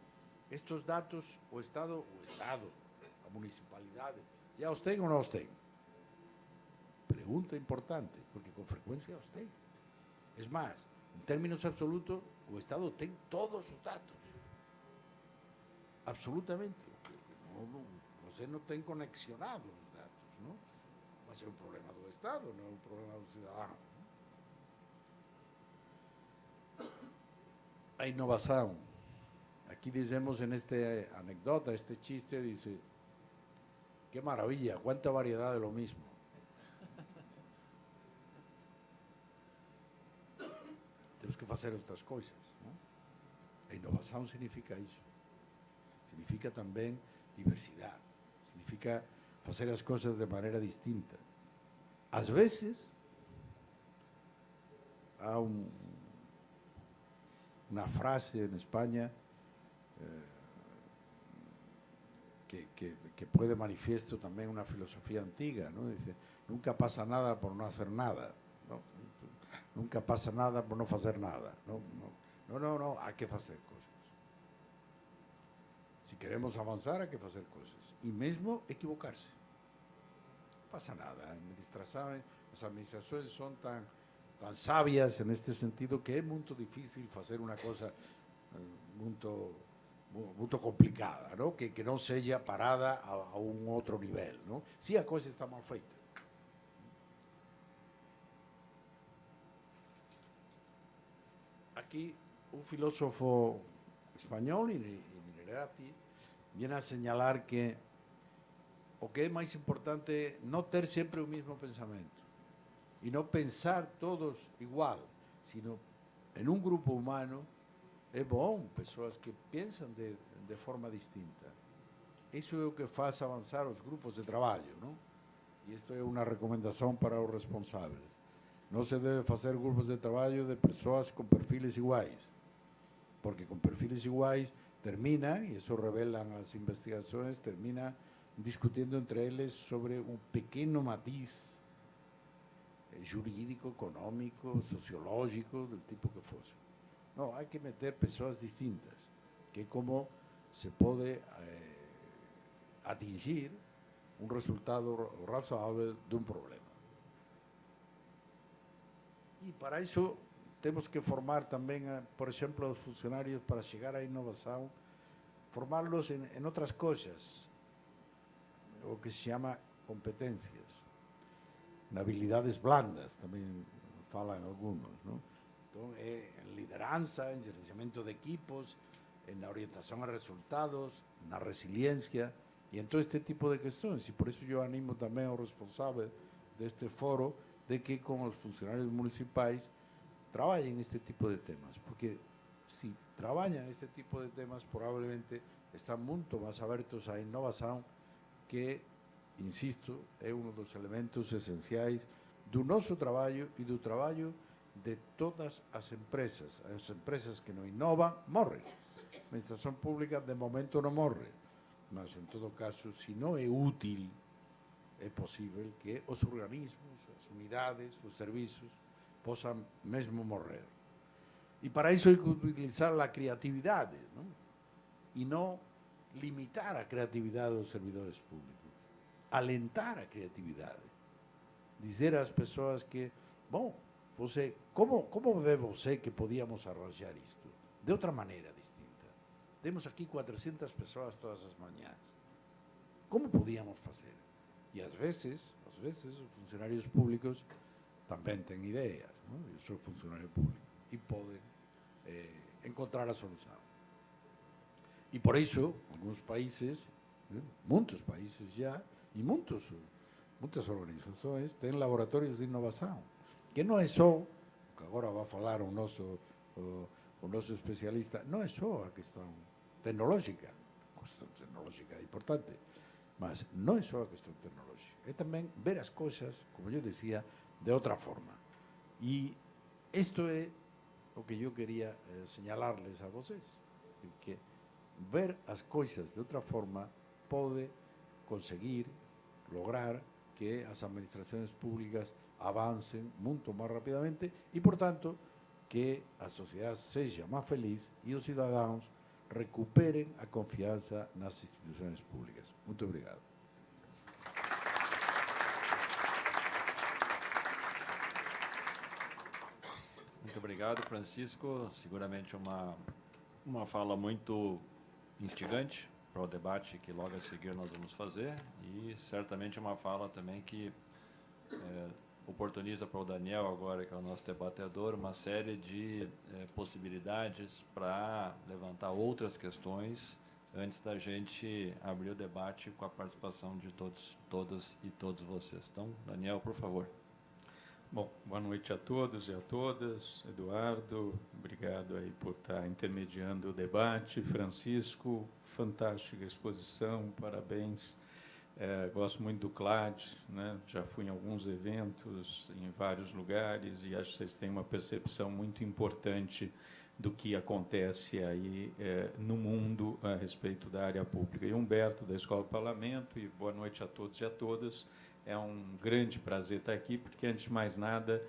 estes dados, o Estado, a municipalidade, já os tem ou não os tem? Pergunta importante, porque com frequência os tem. É mais, em termos absolutos, o Estado tem todos os dados. Absolutamente. Você não tem conexionado os dados, não? Mas é um problema do Estado, não é um problema do cidadão. A inovação. Aquí dizemos en esta anécdota, este chiste, dice, qué maravilla, cuánta variedad de lo mismo. Temos que fazer outras coisas, não? A inovação significa isso. Significa também diversidade. Significa fazer as coisas de maneira distinta. Às vezes, há uma frase em Espanha que pone de manifiesto también una filosofía antigua, ¿no? Dice, nunca pasa nada por no hacer nada, ¿no? Nunca pasa nada por no hacer nada, no, hay que hacer cosas. Si queremos avanzar, hay que hacer cosas. Y mesmo equivocarse. No pasa nada. Las administraciones son tan sabias en este sentido que es muy difícil hacer una cosa muito complicada, ¿no? Que não seja parada a um outro nível, ¿no? Se a coisa está mal feita. Aqui, um filósofo espanhol, Minerati, vem a señalar que o que é mais importante é não ter sempre o mesmo pensamento e não pensar todos igual, sino em um grupo humano. É bom, pessoas que pensam de forma distinta. Isso é o que faz avançar os grupos de trabalho, não? E isto é uma recomendação para os responsáveis. Não se deve fazer grupos de trabalho de pessoas com perfis iguais, porque com perfis iguais termina, e isso revelam as investigações, termina discutindo entre eles sobre um pequeno matiz jurídico, econômico, sociológico, do tipo que fosse. No, hay que meter pessoas distintas, que é como se pode atingir um resultado razoável de um problema. E para isso temos que formar também, por exemplo, os funcionários para chegar à inovação, formá-los em outras coisas, o que se chama competências, em habilidades blandas, também falam alguns, não? Então, em liderança, em gerenciamento de equipos, na orientação a resultados, na resiliência e em todo este tipo de questões. E por isso eu animo também ao responsável deste foro de que com os funcionários municipais trabalhem este tipo de temas, porque se trabalham este tipo de temas, provavelmente estão muito mais abertos à inovação, que, insisto, é um dos elementos essenciais do nosso trabalho e do trabalho de todas as empresas. As empresas que não inovam, morrem. A administração pública, de momento, não morre. Mas, em todo caso, se não é útil, é possível que os organismos, as unidades, os serviços, possam mesmo morrer. E para isso hay que utilizar a criatividade, não? E não limitar a criatividade dos servidores públicos. Alentar a criatividade. Dizer às pessoas que, bom, você, como vê você que podíamos arranjar isto? De outra maneira distinta. Temos aqui 400 pessoas todas as manhãs. Como podíamos fazer? E às vezes, os funcionários públicos também têm ideias, não? Eu sou funcionário público e podem encontrar a solução. E por isso, alguns países, muitos países já, e muitas organizações têm laboratórios de inovação, que não é só, que agora vai falar o nosso especialista, não é só a questão tecnológica, é importante, mas não é só a questão tecnológica, é também ver as coisas, como eu dizia, de outra forma. E isto é o que eu queria señalar-lhes a vocês, que ver as coisas de outra forma pode conseguir lograr que as administrações públicas avancem muito mais rapidamente e, portanto, que a sociedade seja mais feliz e os cidadãos recuperem a confiança nas instituições públicas. Muito obrigado. Muito obrigado, Francisco. Seguramente uma fala muito instigante para o debate que logo a seguir nós vamos fazer e certamente uma fala também que oportuniza para o Daniel agora, que é o nosso debatedor, uma série de possibilidades para levantar outras questões antes da gente abrir o debate com a participação de todas e todos vocês. Então, Daniel, por favor. Bom, boa noite a todos e a todas. Eduardo, obrigado aí por estar intermediando o debate. Francisco, fantástica exposição, parabéns. Gosto muito do CLAD, né? Já fui em alguns eventos, em vários lugares, e acho que vocês têm uma percepção muito importante do que acontece aí no mundo a respeito da área pública. E Humberto, da Escola do Parlamento, e boa noite a todos e a todas. É um grande prazer estar aqui, porque, antes de mais nada,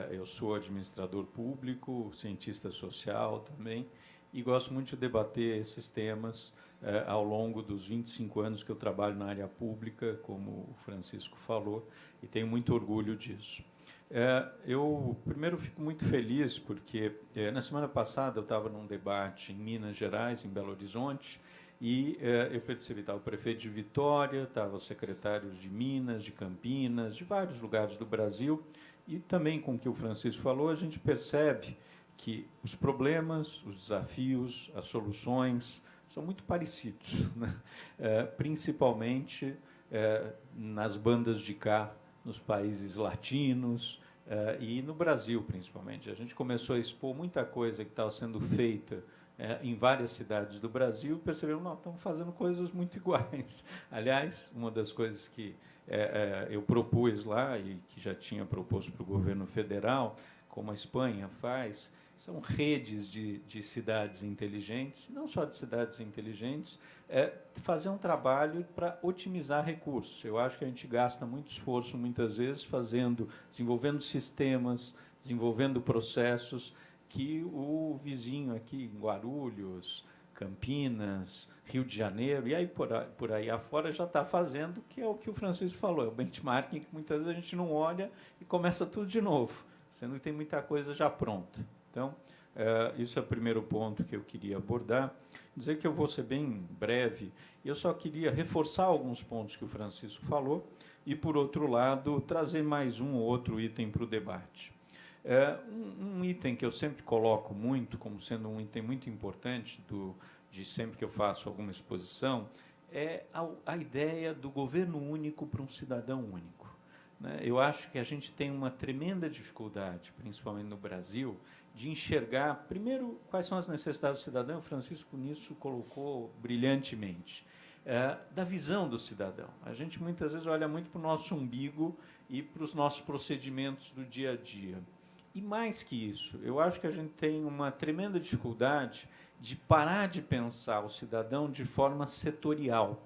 eu sou administrador público, cientista social também, e gosto muito de debater esses temas ao longo dos 25 anos que eu trabalho na área pública, como o Francisco falou, e tenho muito orgulho disso. Eu, primeiro, fico muito feliz, porque na semana passada eu estava num debate em Minas Gerais, em Belo Horizonte, e eu percebi, estava o prefeito de Vitória, estavam os secretários de Minas, de Campinas, de vários lugares do Brasil, e também com o que o Francisco falou, a gente percebe que os problemas, os desafios, as soluções são muito parecidos, né? Principalmente nas bandas de cá, nos países latinos e no Brasil, principalmente. A gente começou a expor muita coisa que estava sendo feita em várias cidades do Brasil, e percebemos, não, estamos fazendo coisas muito iguais. Aliás, uma das coisas que eu propus lá, e que já tinha proposto para o governo federal, como a Espanha faz, são redes de cidades inteligentes, não só de cidades inteligentes, fazer um trabalho para otimizar recursos. Eu acho que a gente gasta muito esforço, muitas vezes, desenvolvendo sistemas, desenvolvendo processos que o vizinho aqui, em Guarulhos, Campinas, Rio de Janeiro, e aí por aí afora já está fazendo, que é o que o Francisco falou, é o benchmarking que muitas vezes a gente não olha e começa tudo de novo. sendo que tem muita coisa já pronta. Então, isso é o primeiro ponto que eu queria abordar. Dizer que eu vou ser bem breve, eu só queria reforçar alguns pontos que o Francisco falou e, por outro lado, trazer mais um ou outro item para o debate. Um item que eu sempre coloco muito, como sendo um item muito importante de sempre que eu faço alguma exposição, é a ideia do governo único para um cidadão único. Né? Eu acho que a gente tem uma tremenda dificuldade, principalmente no Brasil, de enxergar, primeiro, quais são as necessidades do cidadão. O Francisco nisso colocou brilhantemente. Da visão do cidadão. A gente muitas vezes olha muito para o nosso umbigo e para os nossos procedimentos do dia a dia. E mais que isso, eu acho que a gente tem uma tremenda dificuldade de parar de pensar o cidadão de forma setorial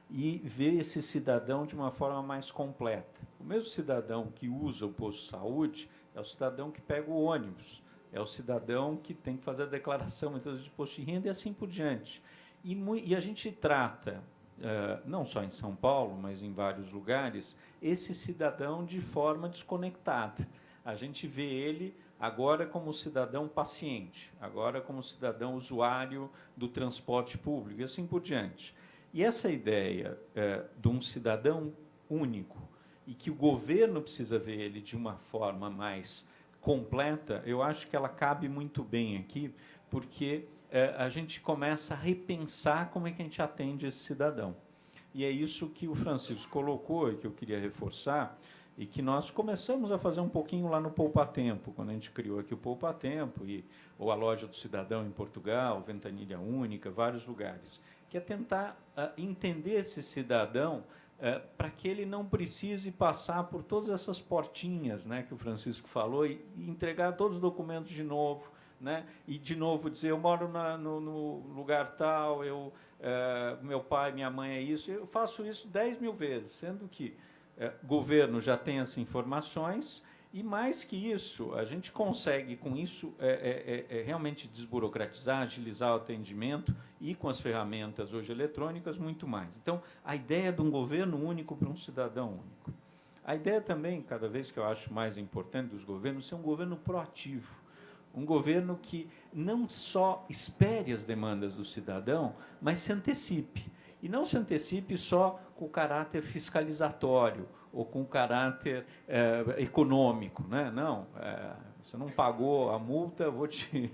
e ver esse cidadão de uma forma mais completa. O mesmo cidadão que usa o posto de saúde é o cidadão que pega o ônibus, é o cidadão que tem que fazer a declaração muitas vezes de imposto de renda e assim por diante. E a gente trata, não só em São Paulo, mas em vários lugares, esse cidadão de forma desconectada. A gente vê ele agora como cidadão paciente, agora como cidadão usuário do transporte público e assim por diante. E essa ideia de um cidadão único e que o governo precisa ver ele de uma forma mais completa, eu acho que ela cabe muito bem aqui, porque a gente começa a repensar como é que a gente atende esse cidadão. E é isso que o Francisco colocou e que eu queria reforçar, e que nós começamos a fazer um pouquinho lá no Poupa Tempo, quando a gente criou aqui o Poupa Tempo, ou a Loja do Cidadão em Portugal, Ventanilha Única, vários lugares, que é tentar entender esse cidadão para que ele não precise passar por todas essas portinhas, né, que o Francisco falou, e entregar todos os documentos de novo, né, e de novo dizer, eu moro no lugar tal, meu pai, minha mãe é isso, eu faço isso 10 mil vezes, sendo que o governo já tem as informações e, mais que isso, a gente consegue, com isso, realmente desburocratizar, agilizar o atendimento e, com as ferramentas hoje eletrônicas, muito mais. Então, a ideia de um governo único para um cidadão único. A ideia também, cada vez que eu acho mais importante dos governos, ser um governo proativo. Um governo que não só espere as demandas do cidadão, mas se antecipe. E não se antecipe só com o caráter fiscalizatório ou com o caráter econômico. Né? Não, você não pagou a multa, você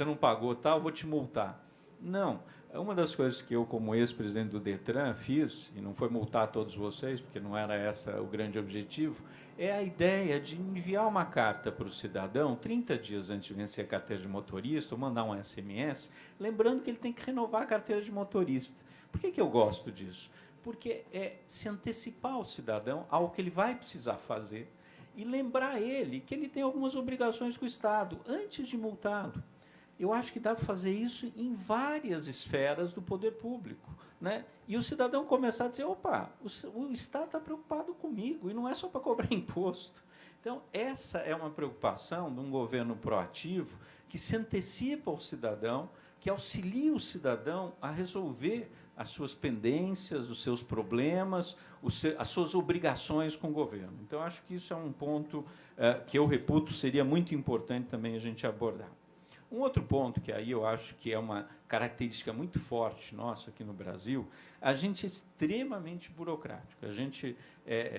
não pagou tal, vou te multar. Não. Uma das coisas que eu, como ex-presidente do DETRAN, fiz, e não foi multar todos vocês, porque não era esse o grande objetivo, é a ideia de enviar uma carta para o cidadão 30 dias antes de vencer a carteira de motorista, ou mandar um SMS, lembrando que ele tem que renovar a carteira de motorista. Por que eu gosto disso? Porque é se antecipar ao cidadão ao que ele vai precisar fazer e lembrar ele que ele tem algumas obrigações com o Estado antes de multá-lo. Eu acho que dá para fazer isso em várias esferas do poder público, né? E o cidadão começar a dizer, opa, o Estado está preocupado comigo, e não é só para cobrar imposto. Então, essa é uma preocupação de um governo proativo que se antecipa ao cidadão, que auxilia o cidadão a resolver as suas pendências, os seus problemas, as suas obrigações com o governo. Então, acho que isso é um ponto que eu reputo seria muito importante também a gente abordar. Um outro ponto, que aí eu acho que é uma característica muito forte nossa aqui no Brasil, a gente é extremamente burocrático. A gente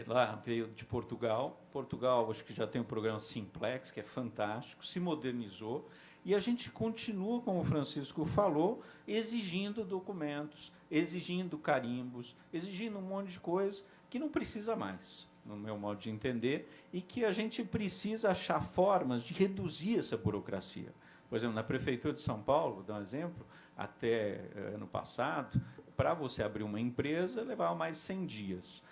lá veio de Portugal, acho que já tem o programa Simplex, que é fantástico, se modernizou, e a gente continua, como o Francisco falou, exigindo documentos, exigindo carimbos, exigindo um monte de coisa que não precisa mais, no meu modo de entender, e que a gente precisa achar formas de reduzir essa burocracia. Por exemplo, na Prefeitura de São Paulo, vou dar um exemplo, até ano passado, para você abrir uma empresa, levava mais 100 dias.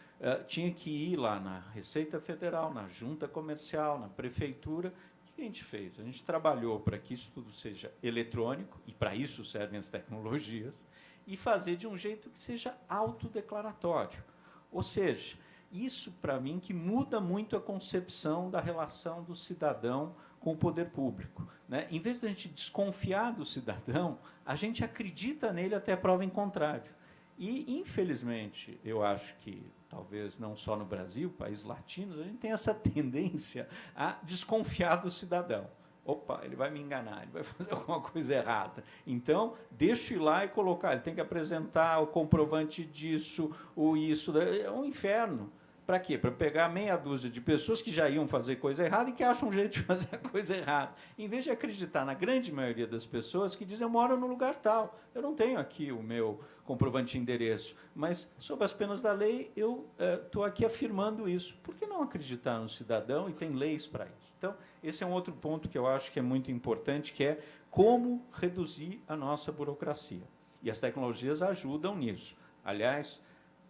Tinha que ir lá na Receita Federal, na Junta Comercial, na Prefeitura. O que a gente fez? A gente trabalhou para que isso tudo seja eletrônico, e para isso servem as tecnologias, e fazer de um jeito que seja autodeclaratório. Ou seja, isso, para mim, que muda muito a concepção da relação do cidadão com o poder público. Né? Em vez de a gente desconfiar do cidadão, a gente acredita nele até a prova em contrário. E, infelizmente, eu acho que talvez não só no Brasil, países latinos, a gente tem essa tendência a desconfiar do cidadão. Opa, ele vai me enganar, ele vai fazer alguma coisa errada. Então, deixa eu ir lá e colocar, ele tem que apresentar o comprovante disso, ou isso, é um inferno. Para quê? Para pegar meia dúzia de pessoas que já iam fazer coisa errada e que acham um jeito de fazer a coisa errada. Em vez de acreditar na grande maioria das pessoas que dizem, eu moro no lugar tal, eu não tenho aqui o meu comprovante de endereço, mas, sob as penas da lei, eu estou aqui afirmando isso. Por que não acreditar no cidadão e tem leis para isso? Então, esse é um outro ponto que eu acho que é muito importante, que é como reduzir a nossa burocracia. E as tecnologias ajudam nisso. Aliás,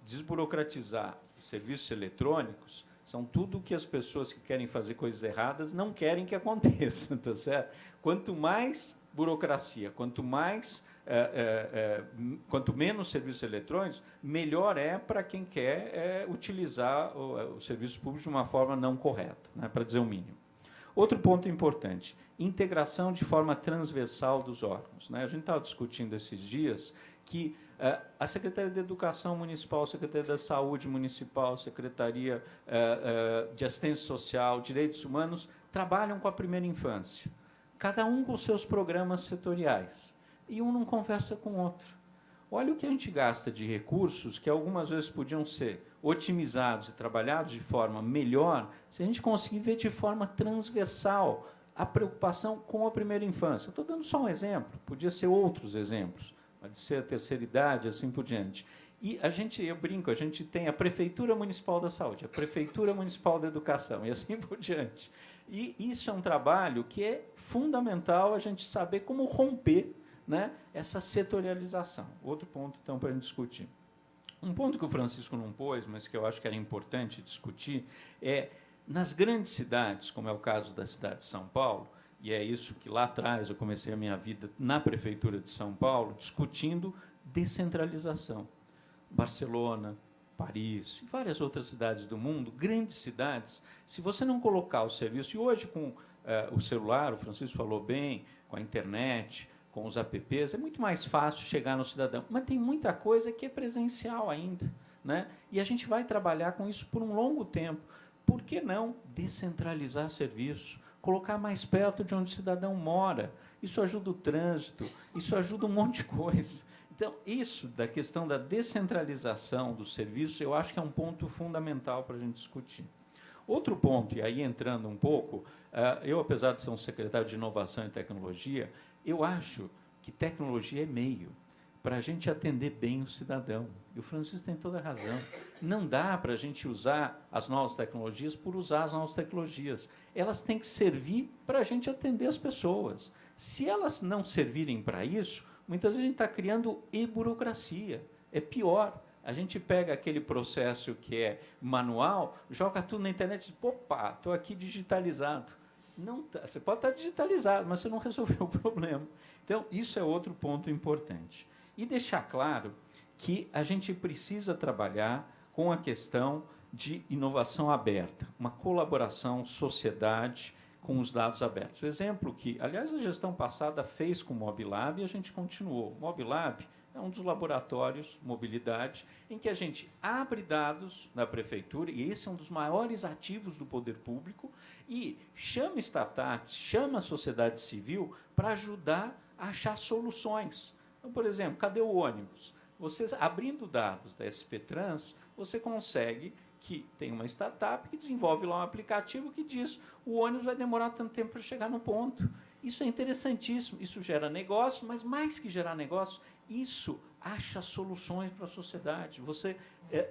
desburocratizar serviços eletrônicos são tudo que as pessoas que querem fazer coisas erradas não querem que aconteça, tá certo? Quanto mais burocracia, quanto menos serviços eletrônicos, melhor é para quem quer utilizar o serviço público de uma forma não correta, né, para dizer o mínimo. Outro ponto importante, integração de forma transversal dos órgãos, né? A gente estava discutindo esses dias que a Secretaria de Educação Municipal, a Secretaria da Saúde Municipal, a Secretaria de Assistência Social, Direitos Humanos, trabalham com a primeira infância, cada um com seus programas setoriais, e um não conversa com o outro. Olha o que a gente gasta de recursos que algumas vezes podiam ser otimizados e trabalhados de forma melhor se a gente conseguir ver de forma transversal a preocupação com a primeira infância. Estou dando só um exemplo, podia ser outros exemplos, pode ser a terceira idade, assim por diante. E eu brinco, a gente tem a Prefeitura Municipal da Saúde, a Prefeitura Municipal da Educação, e assim por diante. E isso é um trabalho que é fundamental a gente saber como romper, né, essa setorialização. Outro ponto, então, para a gente discutir. Um ponto que o Francisco não pôs, mas que eu acho que era importante discutir, é, nas grandes cidades, como é o caso da cidade de São Paulo, e é isso que lá atrás eu comecei a minha vida na Prefeitura de São Paulo, discutindo descentralização. Barcelona, Paris, e várias outras cidades do mundo, grandes cidades, se você não colocar o serviço, e hoje com o celular, o Francisco falou bem, com a internet, com os apps, é muito mais fácil chegar no cidadão, mas tem muita coisa que é presencial ainda, né? E a gente vai trabalhar com isso por um longo tempo. Por que não descentralizar serviço, colocar mais perto de onde o cidadão mora? Isso ajuda o trânsito, isso ajuda um monte de coisa. Então, isso da questão da descentralização do serviço, eu acho que é um ponto fundamental para a gente discutir. Outro ponto, e aí entrando um pouco, eu, apesar de ser um secretário de Inovação e Tecnologia, eu acho que tecnologia é meio para a gente atender bem o cidadão. E o Francisco tem toda a razão. Não dá para a gente usar as novas tecnologias por usar as novas tecnologias. Elas têm que servir para a gente atender as pessoas. Se elas não servirem para isso, muitas vezes a gente está criando e-burocracia. É pior. A gente pega aquele processo que é manual, joga tudo na internet e diz, opa, estou aqui digitalizado. Não tá, você pode estar digitalizado, mas você não resolveu o problema. Então, isso é outro ponto importante. E deixar claro que a gente precisa trabalhar com a questão de inovação aberta, uma colaboração sociedade com os dados abertos. O exemplo que, aliás, a gestão passada fez com o Mobilab e a gente continuou. O Mobilab é um dos laboratórios, mobilidade, em que a gente abre dados da prefeitura, e esse é um dos maiores ativos do poder público, e chama startups, chama a sociedade civil para ajudar a achar soluções. Então, por exemplo, cadê o ônibus? Você, abrindo dados da SP Trans, você consegue que tem uma startup que desenvolve lá um aplicativo que diz o ônibus vai demorar tanto tempo para chegar no ponto. Isso é interessantíssimo, isso gera negócio, mas mais que gerar negócio, isso acha soluções para a sociedade. Você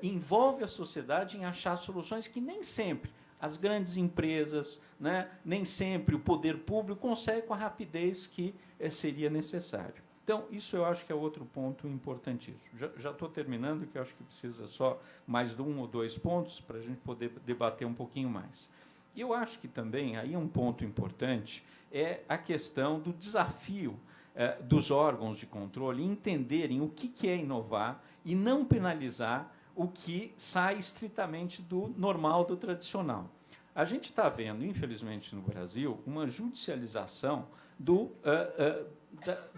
envolve a sociedade em achar soluções que nem sempre as grandes empresas, né, nem sempre o poder público consegue com a rapidez que seria necessário. Então, isso eu acho que é outro ponto importantíssimo. Já estou terminando, que eu acho que precisa só mais de 1 ou 2 pontos para a gente poder debater um pouquinho mais. E eu acho que também, aí um ponto importante, é a questão do desafio dos órgãos de controle entenderem o que é inovar e não penalizar o que sai estritamente do normal, do tradicional. A gente está vendo, infelizmente, no Brasil, uma judicialização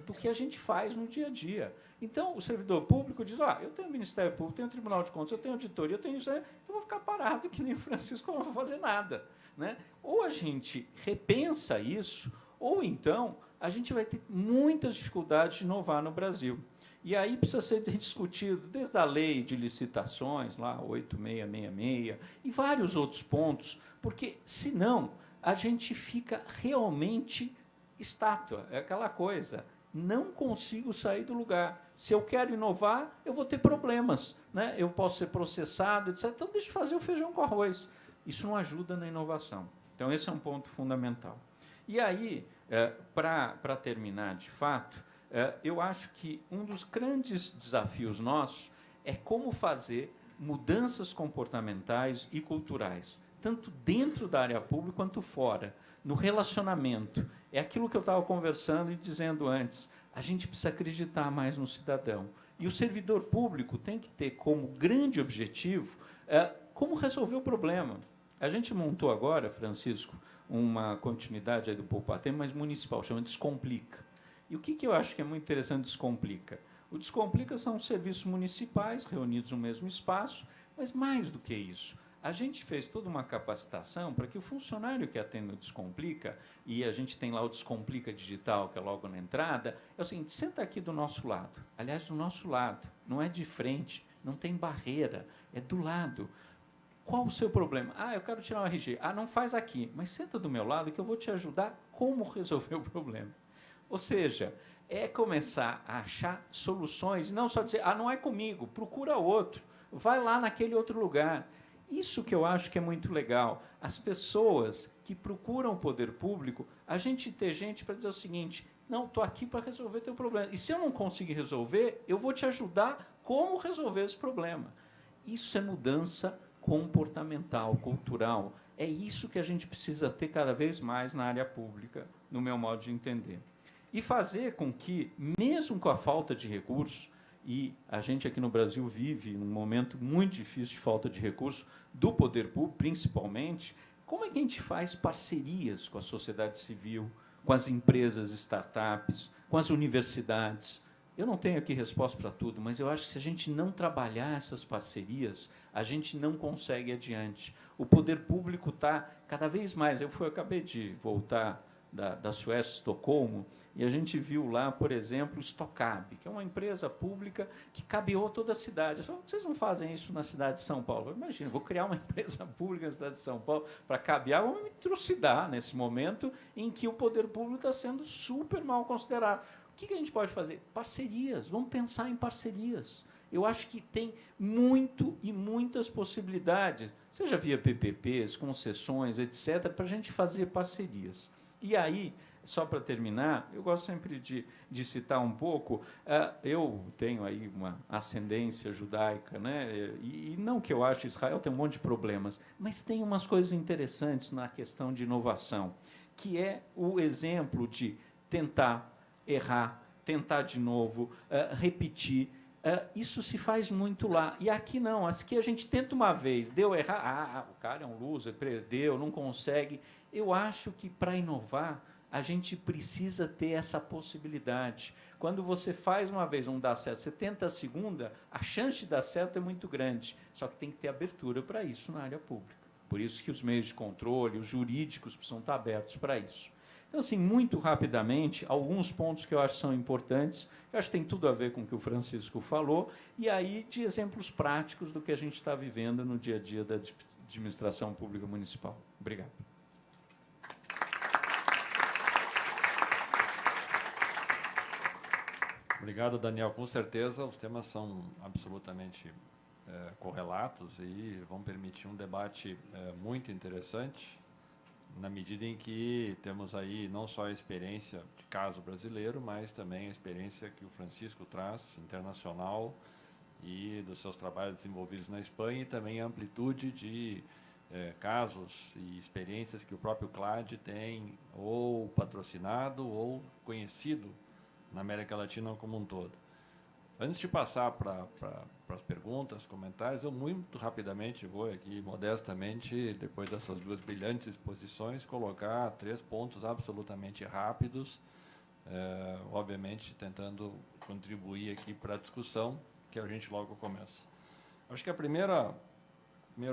do que a gente faz no dia a dia. Então, o servidor público diz, eu tenho Ministério Público, tenho Tribunal de Contas, eu tenho auditoria, eu tenho isso, eu vou ficar parado que nem o Francisco, eu não vou fazer nada. Né? Ou a gente repensa isso, ou então a gente vai ter muitas dificuldades de inovar no Brasil. E aí precisa ser discutido desde a lei de licitações, lá 8666, e vários outros pontos, porque, senão, a gente fica realmente estátua. É aquela coisa, não consigo sair do lugar. Se eu quero inovar, eu vou ter problemas. Né? Eu posso ser processado, etc. Então, deixa eu fazer o feijão com arroz. Isso não ajuda na inovação. Então, esse é um ponto fundamental. E aí, para terminar, de fato, eu acho que um dos grandes desafios nossos é como fazer mudanças comportamentais e culturais, tanto dentro da área pública quanto fora, no relacionamento. É aquilo que eu estava conversando e dizendo antes, a gente precisa acreditar mais no cidadão. E o servidor público tem que ter como grande objetivo como resolver o problema. A gente montou agora, Francisco, uma continuidade aí do Poupatempo, mas municipal, chama Descomplica. E o que eu acho que é muito interessante Descomplica? O Descomplica são os serviços municipais reunidos no mesmo espaço, mas mais do que isso, a gente fez toda uma capacitação para que o funcionário que atende o Descomplica, e a gente tem lá o Descomplica Digital, que é logo na entrada, é o seguinte, senta aqui do nosso lado. Aliás, do nosso lado, não é de frente, não tem barreira, é do lado. Qual o seu problema? Eu quero tirar um RG. Não faz aqui, mas senta do meu lado que eu vou te ajudar como resolver o problema. Ou seja, é começar a achar soluções, não só dizer, não é comigo, procura outro, vai lá naquele outro lugar. Isso que eu acho que é muito legal. As pessoas que procuram o poder público, a gente ter gente para dizer o seguinte, não, estou aqui para resolver teu problema. E se eu não conseguir resolver, eu vou te ajudar como resolver esse problema. Isso é mudança comportamental, cultural. É isso que a gente precisa ter cada vez mais na área pública, no meu modo de entender. E fazer com que, mesmo com a falta de recursos, e a gente aqui no Brasil vive um momento muito difícil de falta de recursos, do poder público, principalmente, como é que a gente faz parcerias com a sociedade civil, com as empresas, startups, com as universidades? Eu não tenho aqui resposta para tudo, mas eu acho que se a gente não trabalhar essas parcerias, a gente não consegue ir adiante. O poder público está cada vez mais... Eu acabei de voltar da Suécia, Estocolmo, e a gente viu lá, por exemplo, o Stocab, que é uma empresa pública que cabeou toda a cidade. Eu falei, vocês não fazem isso na cidade de São Paulo? Imagina, vou criar uma empresa pública na cidade de São Paulo para cabear, vamos me trucidar nesse momento em que o poder público está sendo super mal considerado. O que a gente pode fazer? Parcerias, vamos pensar em parcerias. Eu acho que tem muitas possibilidades, seja via PPPs, concessões, etc., para a gente fazer parcerias. E aí, só para terminar, eu gosto sempre de citar um pouco, eu tenho aí uma ascendência judaica, né? E não que eu acho que Israel tem um monte de problemas, mas tem umas coisas interessantes na questão de inovação, que é o exemplo de tentar, errar, tentar de novo, repetir. Isso se faz muito lá. E aqui não, aqui a gente tenta uma vez, deu errar, o cara é um loser, perdeu, não consegue. Eu acho que, para inovar, a gente precisa ter essa possibilidade. Quando você faz uma vez, não dá certo, você tenta a segunda, a chance de dar certo é muito grande. Só que tem que ter abertura para isso na área pública. Por isso que os meios de controle, os jurídicos precisam estar abertos para isso. Então, assim, muito rapidamente, alguns pontos que eu acho que são importantes, eu acho que tem tudo a ver com o que o Francisco falou, e aí de exemplos práticos do que a gente está vivendo no dia a dia da administração pública municipal. Obrigado. Obrigado, Daniel. Com certeza, os temas são absolutamente correlatos e vão permitir um debate muito interessante, na medida em que temos aí não só a experiência de caso brasileiro, mas também a experiência que o Francisco traz, internacional, e dos seus trabalhos desenvolvidos na Espanha, e também a amplitude de casos e experiências que o próprio CLAD tem ou patrocinado ou conhecido na América Latina como um todo. Antes de passar para as perguntas, comentários, eu muito rapidamente vou aqui, modestamente, depois dessas duas brilhantes exposições, colocar 3 pontos absolutamente rápidos obviamente tentando contribuir aqui para a discussão, que a gente logo começa. Acho que primeiro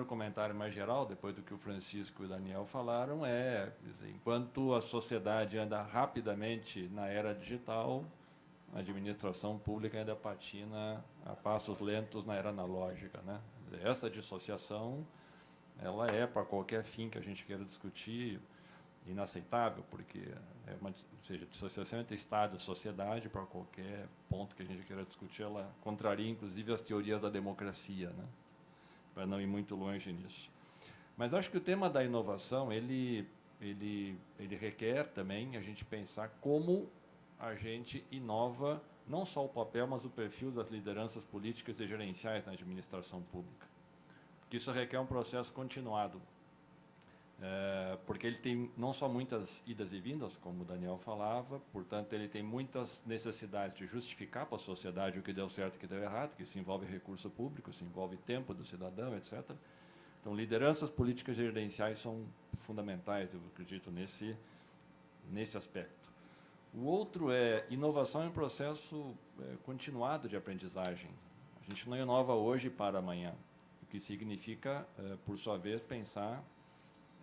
comentário mais geral, depois do que o Francisco e o Daniel falaram, enquanto a sociedade anda rapidamente na era digital, a administração pública ainda patina a passos lentos na era analógica, né? Essa dissociação, ela para qualquer fim que a gente queira discutir, inaceitável, porque ou seja, dissociação entre Estado e sociedade, para qualquer ponto que a gente queira discutir, ela contraria, inclusive, as teorias da democracia, né? Para não ir muito longe nisso. Mas acho que o tema da inovação, ele requer também a gente pensar como a gente inova não só o papel, mas o perfil das lideranças políticas e gerenciais na administração pública. Porque isso requer um processo continuado. Porque ele tem não só muitas idas e vindas, como o Daniel falava, portanto, ele tem muitas necessidades de justificar para a sociedade o que deu certo e o que deu errado, que isso envolve recurso público, isso envolve tempo do cidadão, etc. Então, lideranças políticas e gerenciais são fundamentais, eu acredito, nesse aspecto. O outro inovação é um processo continuado de aprendizagem. A gente não inova hoje para amanhã, o que significa, por sua vez, pensar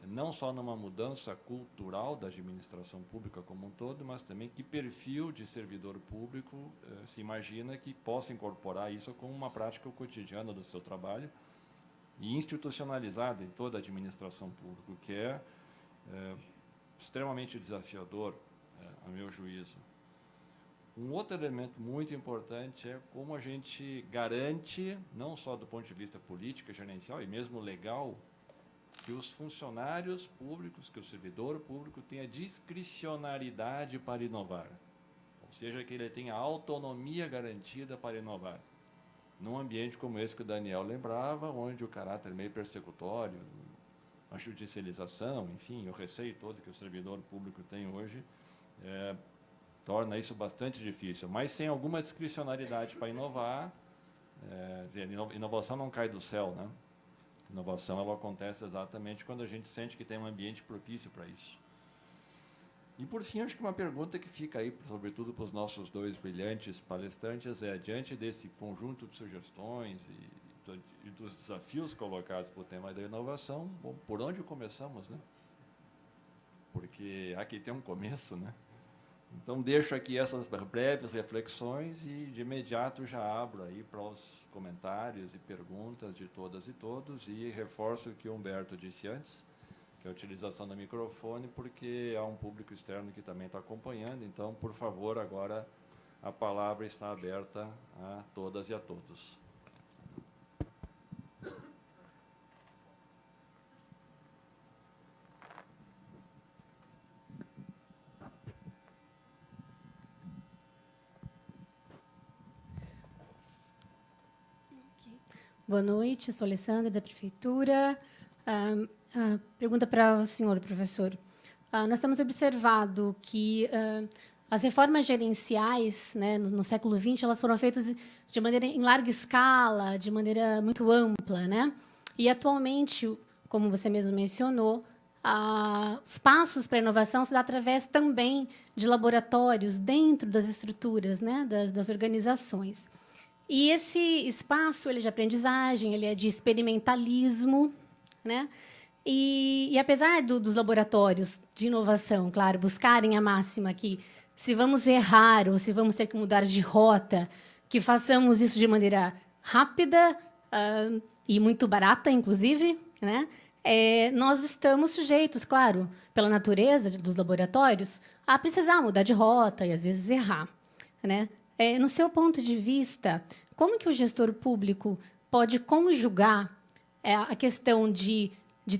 não só numa mudança cultural da administração pública como um todo, mas também que perfil de servidor público se imagina que possa incorporar isso como uma prática cotidiana do seu trabalho e institucionalizada em toda a administração pública, o que é extremamente desafiador, a meu juízo. Um outro elemento muito importante é como a gente garante, não só do ponto de vista político, gerencial e mesmo legal, que os funcionários públicos, que o servidor público tenha discricionariedade para inovar. Ou seja, que ele tenha autonomia garantida para inovar. Num ambiente como esse que o Daniel lembrava, onde o caráter meio persecutório, a judicialização, enfim, o receio todo que o servidor público tem hoje, torna isso bastante difícil. Mas sem alguma discricionariedade para inovar, inovação não cai do céu, né? Inovação ela acontece exatamente quando a gente sente que tem um ambiente propício para isso. E, por fim, acho que uma pergunta que fica aí, sobretudo para os nossos dois brilhantes palestrantes, diante desse conjunto de sugestões e dos desafios colocados para o tema da inovação, bom, por onde começamos, né? Porque aqui tem um começo, né? Então, deixo aqui essas breves reflexões e, de imediato, já abro aí para os comentários e perguntas de todas e todos e reforço o que o Humberto disse antes, que é a utilização do microfone, porque há um público externo que também está acompanhando. Então, por favor, agora a palavra está aberta a todas e a todos. Boa noite, sou Alessandra, da Prefeitura. Pergunta para o senhor, professor. Nós temos observado que as reformas gerenciais, né, no século XX, elas foram feitas de maneira em larga escala, de maneira muito ampla, né? E, atualmente, como você mesmo mencionou, os passos para a inovação se dá através também de laboratórios dentro das estruturas, né, das organizações. E esse espaço ele é de aprendizagem, ele é de experimentalismo, né? E apesar dos laboratórios de inovação, claro, buscarem a máxima que, se vamos errar ou se vamos ter que mudar de rota, que façamos isso de maneira rápida e muito barata, inclusive, né? Nós estamos sujeitos, claro, pela natureza dos laboratórios, a precisar mudar de rota e, às vezes, errar, né? No seu ponto de vista, como que o gestor público pode conjugar a questão de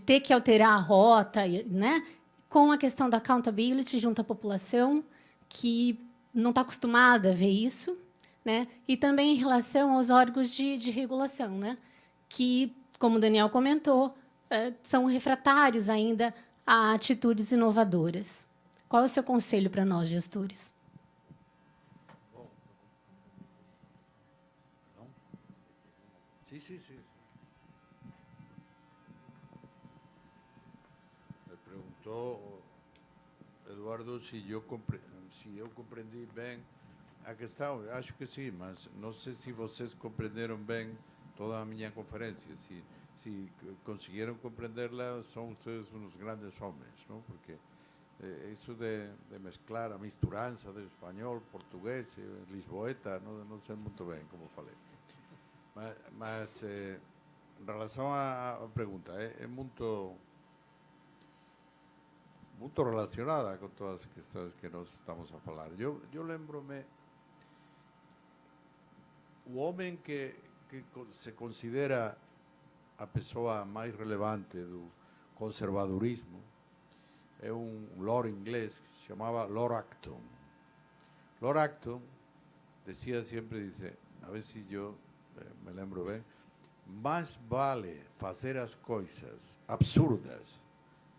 ter que alterar a rota, né, com a questão da accountability junto à população, que não está acostumada a ver isso, né, e também em relação aos órgãos de regulação, né, que, como o Daniel comentou, são refratários ainda a atitudes inovadoras. Qual é o seu conselho para nós, gestores? Sí. Me preguntó Eduardo si se eu compreendi bem a questão. Eu acho que sim, mas não sei se vocês compreenderam bem toda a minha conferência. Se conseguiram compreendê-la, são vocês uns grandes homens, não? Porque isso de mesclar a misturança do espanhol, português, lisboeta, não sei muito bem como falei. Mas em relação à pergunta, é muito relacionada com todas as questões que nós estamos a falar. Eu lembro-me, o homem que se considera a pessoa mais relevante do conservadorismo é um lord inglês que se chamava Lord Acton. Lord Acton decía sempre, dice, a ver se eu me lembro bem, mais vale fazer as coisas absurdas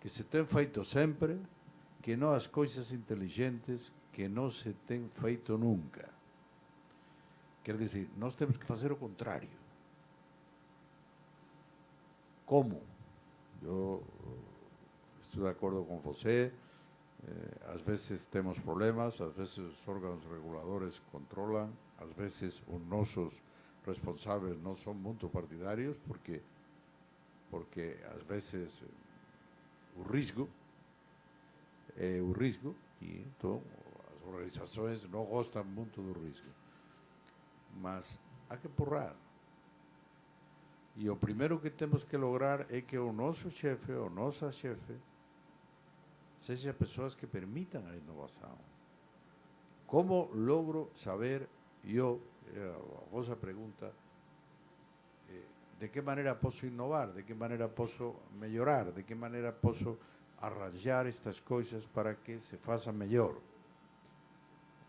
que se tem feito sempre que não as coisas inteligentes que não se tem feito nunca. Quer dizer, nós temos que fazer o contrário. Como? Eu estou de acordo com você. Às vezes temos problemas, às vezes os órgãos reguladores controlam, às vezes os nossos responsáveis não são muito partidários, porque às vezes o risco é o risco, e então as organizações não gostam muito do risco. Mas há que empurrar. E o primeiro que temos que lograr é que o nosso chefe ou nossa chefe seja pessoas que permitam a inovação. Como logro saber, a vossa pergunta, de que maneira posso inovar, de que maneira posso melhorar, de que maneira posso arranjar estas coisas para que se façam melhor?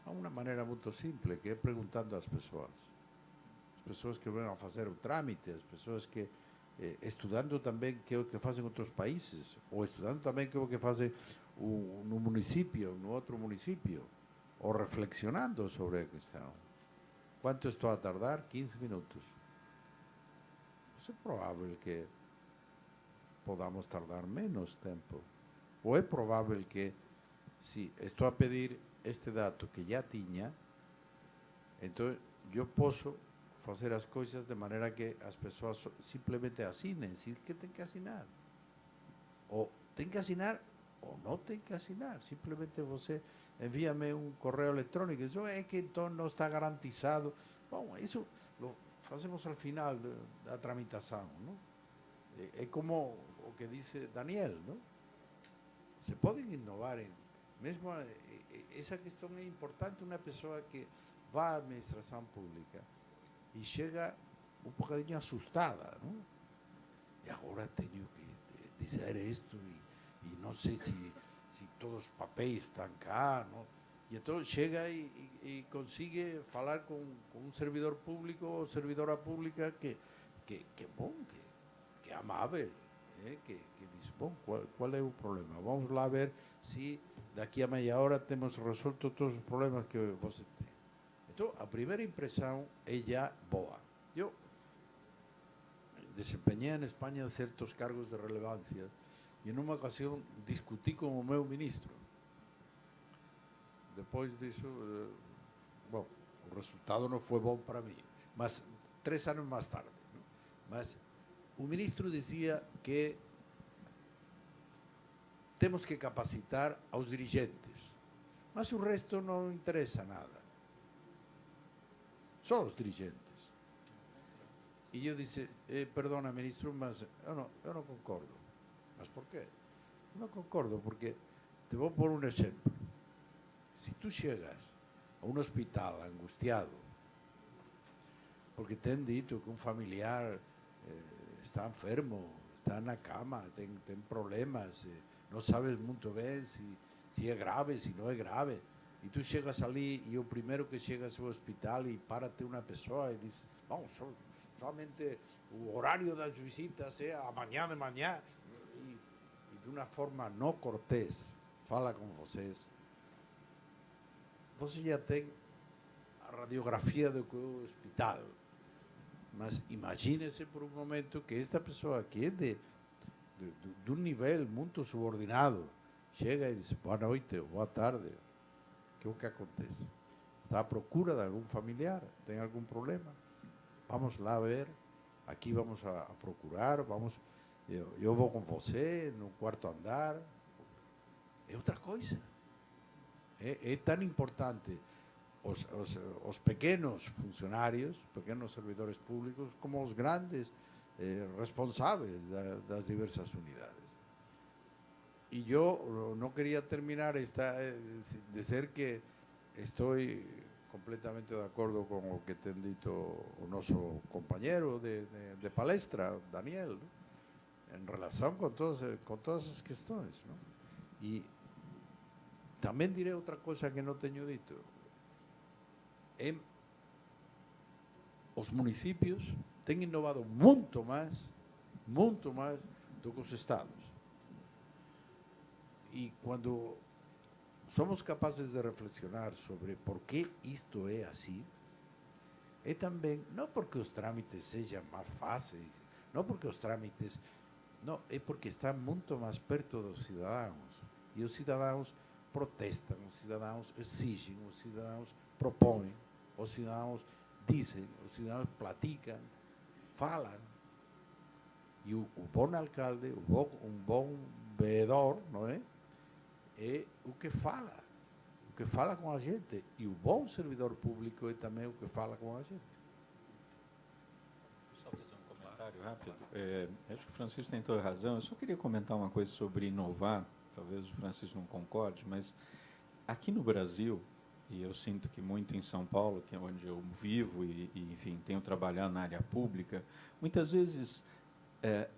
Há uma maneira muito simples, que é perguntando às pessoas. As pessoas que vão a fazer o trâmite, as pessoas que estudando também que é o que fazem outros países, ou estudando também que é o que fazem no município, no outro município, ou reflexionando sobre a questão. Quanto estou a tardar? 15 minutos. É provável que podamos tardar menos tempo. Ou é provável que, se estou a pedir este dado que já tinha, então eu posso fazer as coisas de maneira que as pessoas simplesmente assinem, se que tem que assinar. Ou tem que assinar, ou não tem que assinar. Simplesmente você envia-me um correio eletrônico e diz, é que então não está garantizado. Bom, isso fazemos ao final da tramitação, não? É como o que disse Daniel, não? Se podem inovar, mesmo essa questão é importante. Uma pessoa que vai à administração pública e chega um bocadinho assustada, não? E agora tenho que dizer isto e não sei se todos os papéis estão cá, não? E então chega e consegue falar com um servidor público ou servidora pública que é bom, que é amável, que diz, bom, qual é o problema? Vamos lá ver se daqui a meia hora temos resolto todos os problemas que você tem. Então, a primeira impressão é já boa. Eu desempenhei em Espanha certos cargos de relevância e, numa ocasião, discuti com o meu ministro. Depois disso, bom, o resultado não foi bom para mim, mas 3 anos mais tarde. Não? Mas o ministro dizia que temos que capacitar aos dirigentes, mas o resto não interessa nada. Só os dirigentes. E eu disse, perdona, ministro, mas eu não concordo. Mas por quê? Eu não concordo porque, te vou pôr um exemplo. Se tu chegas a um hospital angustiado, porque te han dito que um familiar está enfermo, está na cama, tem problemas, não sabes muito bem se é grave, se não é grave, e tu chegas ali e o primeiro que chegas ao hospital e para-te uma pessoa e diz, bom, somente o horário das visitas é amanhã de manhã, e de uma forma não cortês fala com vocês, você já tem a radiografia do que é o hospital. Mas imagine-se por um momento que esta pessoa aqui é de um nível muito subordinado chega e diz, boa noite, boa tarde, que é o que acontece? Está à procura de algum familiar, tem algum problema? Vamos lá ver, aqui vamos a procurar, eu vou com você no quarto andar. É outra coisa. É tão importante os pequenos funcionários, pequenos servidores públicos, como os grandes responsáveis das diversas unidades. Y yo no quería terminar dizer que estou completamente de acordo com o que tem dito o nosso companheiro de palestra, Daniel, em relação com todas as questões. Não? E também direi outra coisa que não tenho dito. Os municípios têm inovado muito mais do que os estados. E quando somos capazes de reflexionar sobre por que isto é assim, é também, não porque os trâmites sejam mais fáceis, não porque os trâmites... Não, é porque está muito mais perto dos cidadãos. E os cidadãos protestam, os cidadãos exigem, os cidadãos propõem, os cidadãos dizem, os cidadãos platicam, falam. E o bom alcalde, um bom vereador, não é? É o que fala com a gente. E o bom servidor público é também o que fala com a gente. Só fazer um comentário rápido. Acho que o Francisco tem toda a razão. Eu só queria comentar uma coisa sobre inovar. Talvez o Francisco não concorde, mas aqui no Brasil, e eu sinto que muito em São Paulo, que é onde eu vivo e enfim, tenho trabalhado na área pública, muitas vezes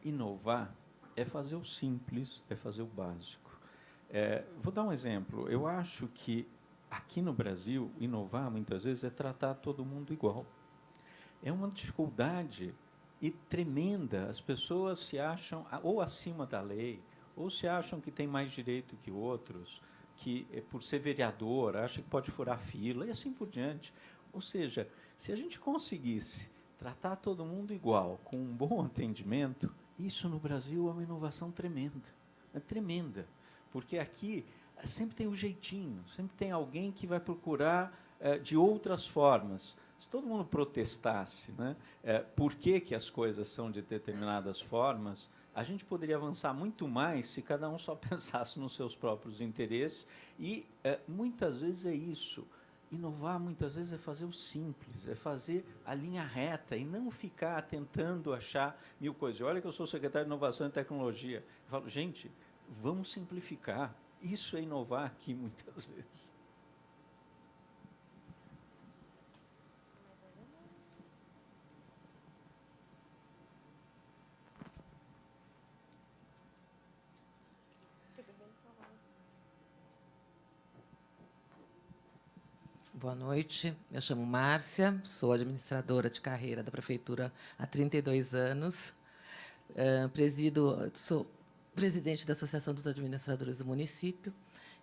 inovar é fazer o simples, é fazer o básico. Vou dar um exemplo. Eu acho que aqui no Brasil, inovar muitas vezes é tratar todo mundo igual. É uma dificuldade e tremenda. As pessoas se acham ou acima da lei, ou se acham que tem mais direito que outros, que por ser vereador, acha que pode furar fila e assim por diante. Ou seja, se a gente conseguisse tratar todo mundo igual, com um bom atendimento, isso no Brasil é uma inovação tremenda. É tremenda. Porque aqui sempre tem um jeitinho, sempre tem alguém que vai procurar de outras formas. Se todo mundo protestasse, né, por que as coisas são de determinadas formas, a gente poderia avançar muito mais se cada um só pensasse nos seus próprios interesses. E muitas vezes é isso. Inovar muitas vezes é fazer o simples, é fazer a linha reta e não ficar tentando achar mil coisas. Olha que eu sou secretário de Inovação e Tecnologia. Eu falo, gente, vamos simplificar. Isso é inovar aqui, muitas vezes. Boa noite, eu chamo Márcia, sou administradora de carreira da Prefeitura há 32 anos. Sou presidente da Associação dos Administradores do Município,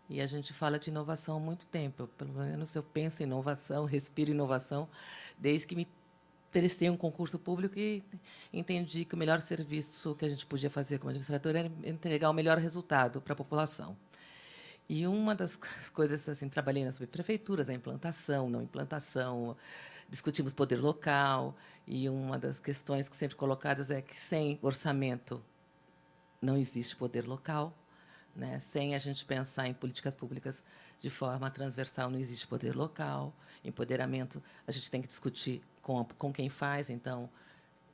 e a gente fala de inovação há muito tempo. Pelo menos eu penso em inovação, respiro inovação, desde que me prestei um concurso público e entendi que o melhor serviço que a gente podia fazer como administrador era entregar o melhor resultado para a população. E uma das coisas, assim, trabalhei nas subprefeituras, a implantação, não implantação, discutimos poder local, e uma das questões que sempre colocadas é que sem orçamento não existe poder local, né? Sem a gente pensar em políticas públicas de forma transversal, não existe poder local. Empoderamento, a gente tem que discutir com quem faz, então,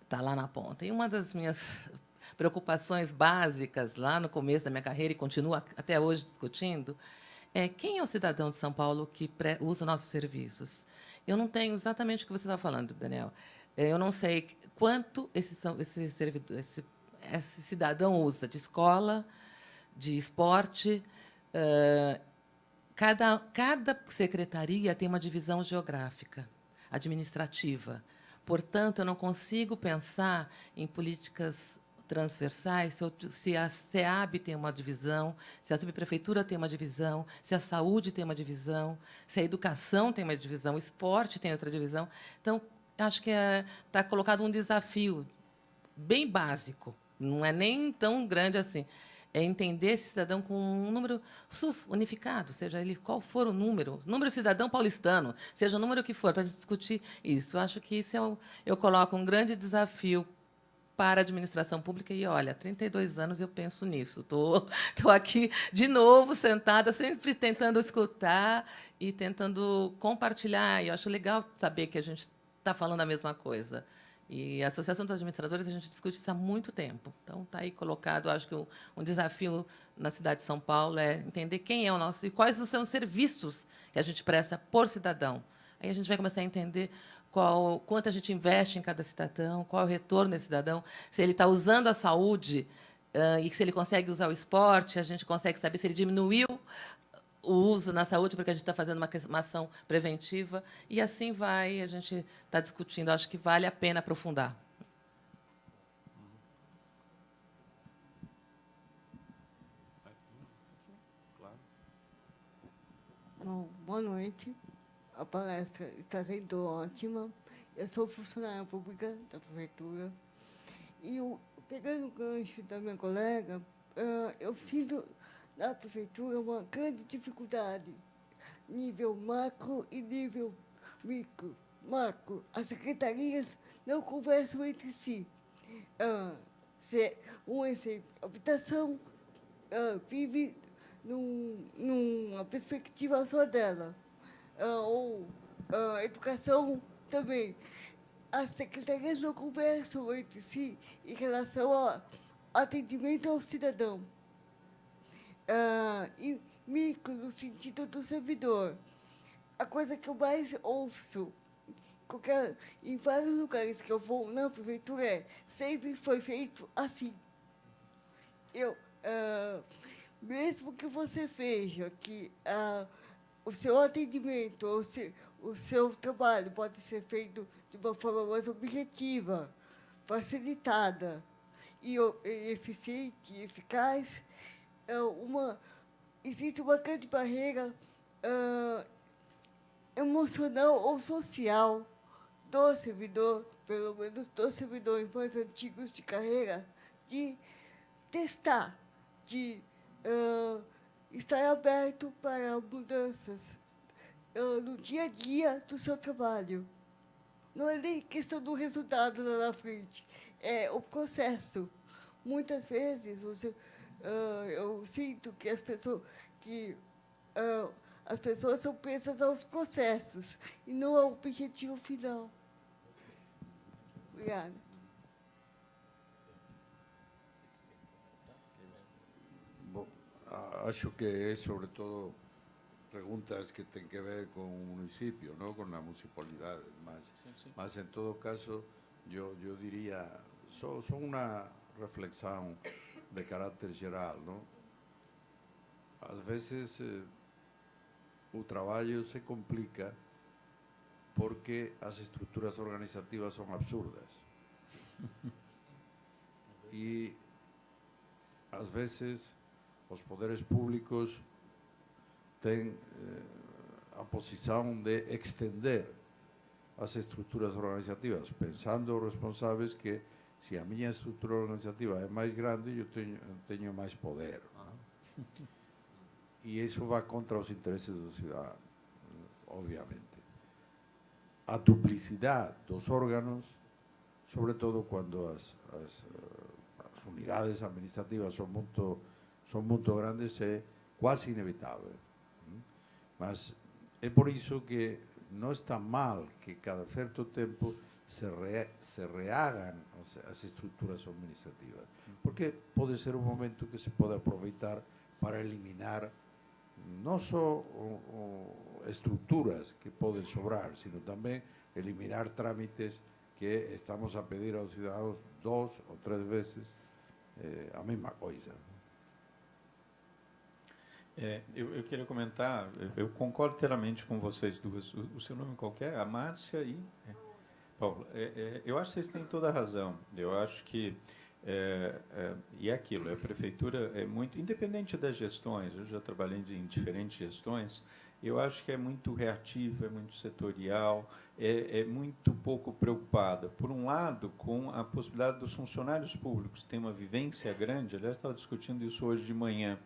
está lá na ponta. E uma das minhas preocupações básicas lá no começo da minha carreira, e continuo até hoje discutindo, é quem é o cidadão de São Paulo que usa nossos serviços. Eu não tenho exatamente o que você está falando, Daniel. Eu não sei quanto esse cidadão usa de escola, de esporte. Cada secretaria tem uma divisão geográfica, administrativa. Portanto, eu não consigo pensar em políticas transversais se a SEAB tem uma divisão, se a subprefeitura tem uma divisão, se a saúde tem uma divisão, se a educação tem uma divisão, o esporte tem outra divisão. Então, acho que está colocado um desafio bem básico, não é nem tão grande assim. é entender esse cidadão com um número SUS unificado, seja ele qual for o número cidadão paulistano, seja o número que for, para a gente discutir isso. Eu acho que isso eu coloco um grande desafio para a administração pública e, olha, há 32 anos eu penso nisso. Estou aqui de novo, sentada, sempre tentando escutar e tentando compartilhar. E eu acho legal saber que a gente está falando a mesma coisa. E a Associação dos Administradores, a gente discute isso há muito tempo. Então, está aí colocado, acho que um desafio na cidade de São Paulo é entender quem é o nosso e quais são os serviços que a gente presta por cidadão. Aí a gente vai começar a entender quanto a gente investe em cada cidadão, qual é o retorno desse cidadão, se ele está usando a saúde e se ele consegue usar o esporte, a gente consegue saber se ele diminuiu o uso na saúde, porque a gente está fazendo uma ação preventiva, e assim vai, a gente está discutindo. Acho que vale a pena aprofundar. Bom, boa noite. A palestra está sendo ótima. Eu sou funcionária pública da prefeitura. E, pegando o gancho da minha colega, eu sinto na prefeitura uma grande dificuldade, nível macro e nível micro. Macro, as secretarias não conversam entre si. Um exemplo, a habitação vive numa perspectiva só dela. Educação também. As secretarias não conversam entre si em relação ao atendimento ao cidadão. E micro, no sentido do servidor. A coisa que eu mais ouço em vários lugares que eu vou na prefeitura sempre foi feito assim. Mesmo que você veja que o seu atendimento, o seu trabalho pode ser feito de uma forma mais objetiva, facilitada e eficiente e eficaz, existe uma grande barreira emocional ou social do servidor, pelo menos dos servidores mais antigos de carreira, de testar, de estar aberto para mudanças no dia a dia do seu trabalho. Não é nem questão do resultado lá na frente, é o processo. Muitas vezes eu sinto que as pessoas são presas aos processos e não ao objetivo final. Obrigada. Bom, acho que é, sobre todo, preguntas que têm que ver com o município, não com a municipalidade, mas em todo caso, eu diria, só uma reflexão de caráter geral, não? Às vezes o trabalho se complica porque as estruturas organizativas são absurdas. E às vezes os poderes públicos têm a posição de extender as estruturas organizativas, pensando os responsáveis que, se a minha estrutura organizativa é mais grande, eu tenho mais poder. E isso vai contra os interesses do cidadão, obviamente. A duplicidade dos órgãos, sobretudo quando as unidades administrativas são muito grandes, é quase inevitável. Mas é por isso que não está mal que cada certo tempo se reagam as estruturas administrativas, porque pode ser um momento que se pode aproveitar para eliminar não só estruturas que podem sobrar, sino também eliminar trâmites que estamos a pedir aos cidadãos 2 ou 3 vezes a mesma coisa. Eu queria comentar, eu concordo inteiramente com vocês duas. O seu nome qual que é? A Márcia e Paula. Eu acho que vocês têm toda a razão. Eu acho que e é aquilo, a prefeitura é muito, independente das gestões, eu já trabalhei em diferentes gestões, eu acho que é muito reativa, é muito setorial, é muito pouco preocupada, por um lado, com a possibilidade dos funcionários públicos terem uma vivência grande. Aliás, estava discutindo isso hoje de manhã,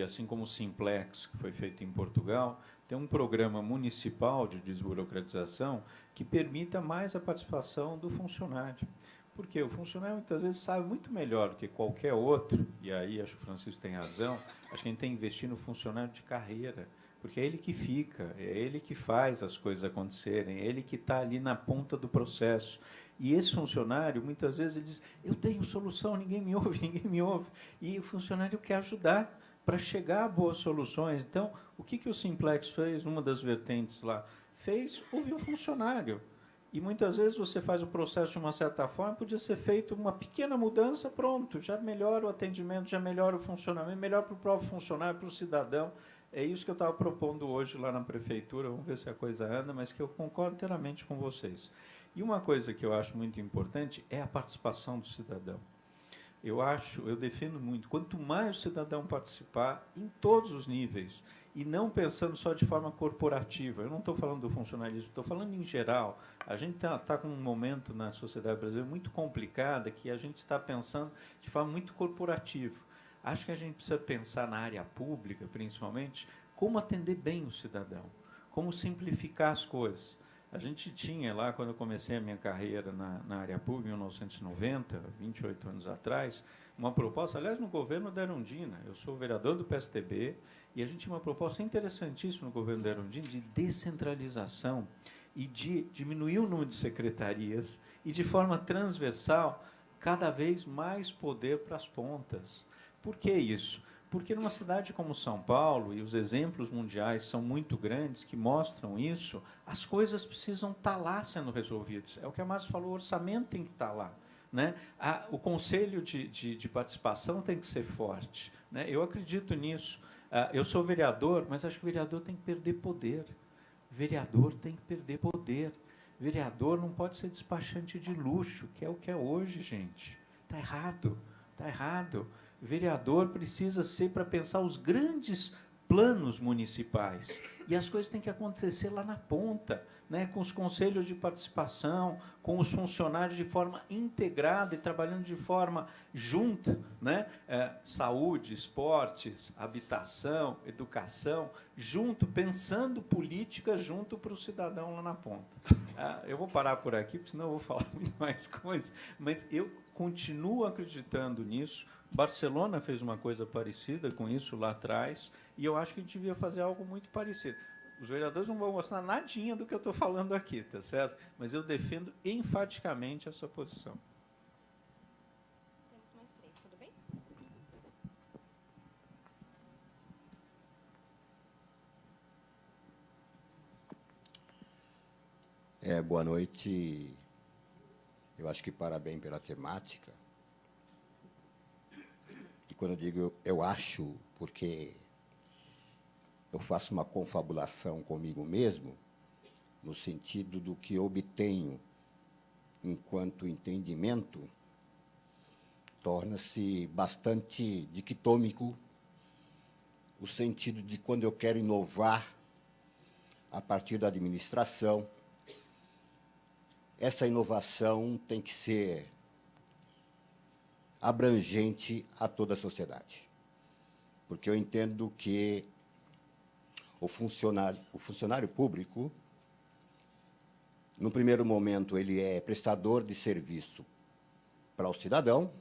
assim como o Simplex, que foi feito em Portugal, tem um programa municipal de desburocratização que permita mais a participação do funcionário. Porque o funcionário, muitas vezes, sabe muito melhor do que qualquer outro, e aí acho que o Francisco tem razão, acho que a gente tem que investir no funcionário de carreira, porque é ele que fica, é ele que faz as coisas acontecerem, é ele que está ali na ponta do processo. E esse funcionário, muitas vezes, ele diz, eu tenho solução, ninguém me ouve, ninguém me ouve. E o funcionário quer ajudar para chegar a boas soluções. Então, o que o Simplex fez, uma das vertentes lá, fez ouvir o funcionário. E, muitas vezes, você faz o processo de uma certa forma, podia ser feito uma pequena mudança, pronto, já melhora o atendimento, já melhora o funcionamento, melhor para o próprio funcionário, para o cidadão. É isso que eu estava propondo hoje lá na prefeitura, vamos ver se a coisa anda, mas que eu concordo inteiramente com vocês. E uma coisa que eu acho muito importante é a participação do cidadão. Eu defendo muito, quanto mais o cidadão participar, em todos os níveis, e não pensando só de forma corporativa, eu não estou falando do funcionalismo, estou falando em geral. A gente está com um momento na sociedade brasileira muito complicada, que a gente está pensando de forma muito corporativa. Acho que a gente precisa pensar na área pública, principalmente, como atender bem o cidadão, como simplificar as coisas. A gente tinha lá, quando eu comecei a minha carreira na área pública, em 1990, 28 anos atrás, uma proposta, aliás, no governo da Erundina. Eu sou vereador do PSDB, e a gente tinha uma proposta interessantíssima no governo da Erundina de descentralização e de diminuir o número de secretarias e, de forma transversal, cada vez mais poder para as pontas. Por que isso? Porque numa cidade como São Paulo, e os exemplos mundiais são muito grandes que mostram isso, as coisas precisam estar lá sendo resolvidas. É o que a Márcia falou, o orçamento tem que estar lá. Né? O conselho de participação tem que ser forte. Né? Eu acredito nisso. Eu sou vereador, mas acho que o vereador tem que perder poder. Vereador tem que perder poder. Vereador não pode ser despachante de luxo, que é o que é hoje, gente. Está errado, está errado. Vereador precisa ser para pensar os grandes planos municipais. E as coisas têm que acontecer lá na ponta, né, com os conselhos de participação, com os funcionários de forma integrada e trabalhando de forma junta, né, saúde, esportes, habitação, educação, junto, pensando política junto para o cidadão lá na ponta. Eu vou parar por aqui, porque senão eu vou falar muito mais coisas, mas eu continuo acreditando nisso. Barcelona fez uma coisa parecida com isso lá atrás, e eu acho que a gente devia fazer algo muito parecido. Os vereadores não vão mostrar nadinha do que eu estou falando aqui, tá certo? Mas eu defendo enfaticamente essa posição. Temos mais 3, tudo bem? Boa noite. Eu acho que parabéns pela temática. E quando eu digo eu acho, porque eu faço uma confabulação comigo mesmo, no sentido do que eu obtenho enquanto entendimento, torna-se bastante diquitômico o sentido de quando eu quero inovar a partir da administração, essa inovação tem que ser abrangente a toda a sociedade. Porque eu entendo que o funcionário público, no primeiro momento, ele é prestador de serviço para o cidadão,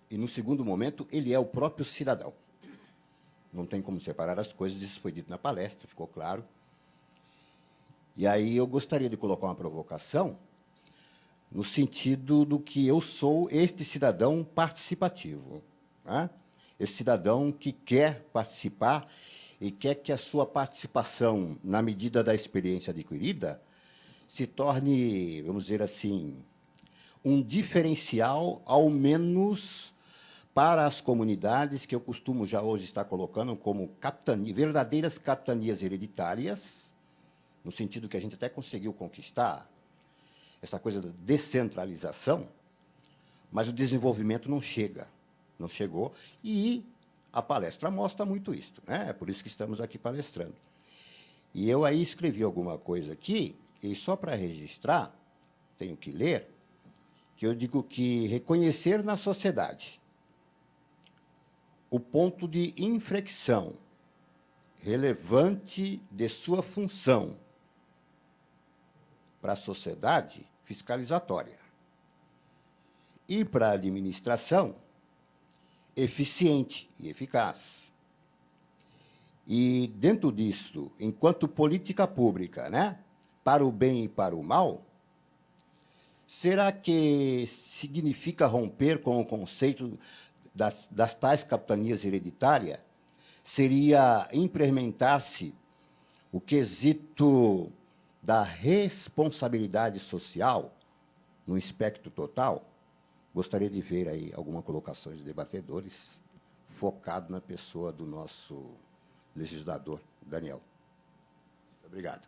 e, no segundo momento, ele é o próprio cidadão. Não tem como separar as coisas, isso foi dito na palestra, ficou claro. E aí eu gostaria de colocar uma provocação, no sentido do que eu sou este cidadão participativo, né? Esse cidadão que quer participar e quer que a sua participação, na medida da experiência adquirida, se torne, vamos dizer assim, um diferencial, ao menos para as comunidades que eu costumo já hoje estar colocando como verdadeiras capitanias hereditárias, no sentido que a gente até conseguiu conquistar essa coisa da descentralização, mas o desenvolvimento não chegou, e a palestra mostra muito isso, né? É por isso que estamos aqui palestrando. E eu aí escrevi alguma coisa aqui, e só para registrar, tenho que ler, que eu digo que reconhecer na sociedade o ponto de inflexão relevante de sua função para a sociedade fiscalizatória e para a administração eficiente e eficaz. E, dentro disso, enquanto política pública, né, para o bem e para o mal, será que significa romper com o conceito das tais capitanias hereditárias? Seria implementar-se o quesito da responsabilidade social no espectro total? Gostaria de ver aí alguma colocação de debatedores focado na pessoa do nosso legislador, Daniel. Obrigado.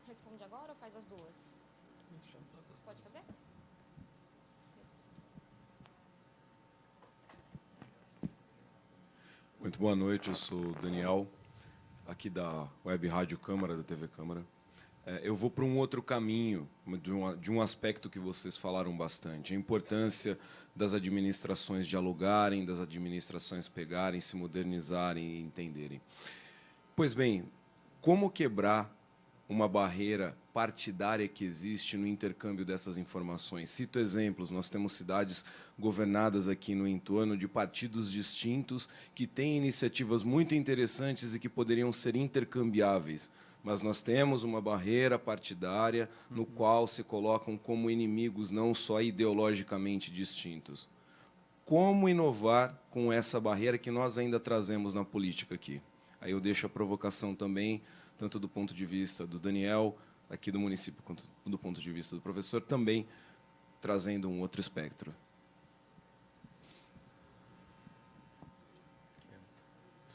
Responde agora ou faz as duas? Pode fazer? Muito boa noite, eu sou o Daniel, aqui da Web Rádio Câmara, da TV Câmara. Eu vou para um outro caminho, de um aspecto que vocês falaram bastante, a importância das administrações dialogarem, das administrações pegarem, se modernizarem e entenderem. Pois bem, como quebrar uma barreira partidária que existe no intercâmbio dessas informações? Cito exemplos, nós temos cidades governadas aqui no entorno de partidos distintos que têm iniciativas muito interessantes e que poderiam ser intercambiáveis, mas nós temos uma barreira partidária no qual se colocam como inimigos não só ideologicamente distintos. Como inovar com essa barreira que nós ainda trazemos na política aqui? Aí eu deixo a provocação também, tanto do ponto de vista do Daniel, aqui do município, quanto do ponto de vista do professor, também trazendo um outro espectro.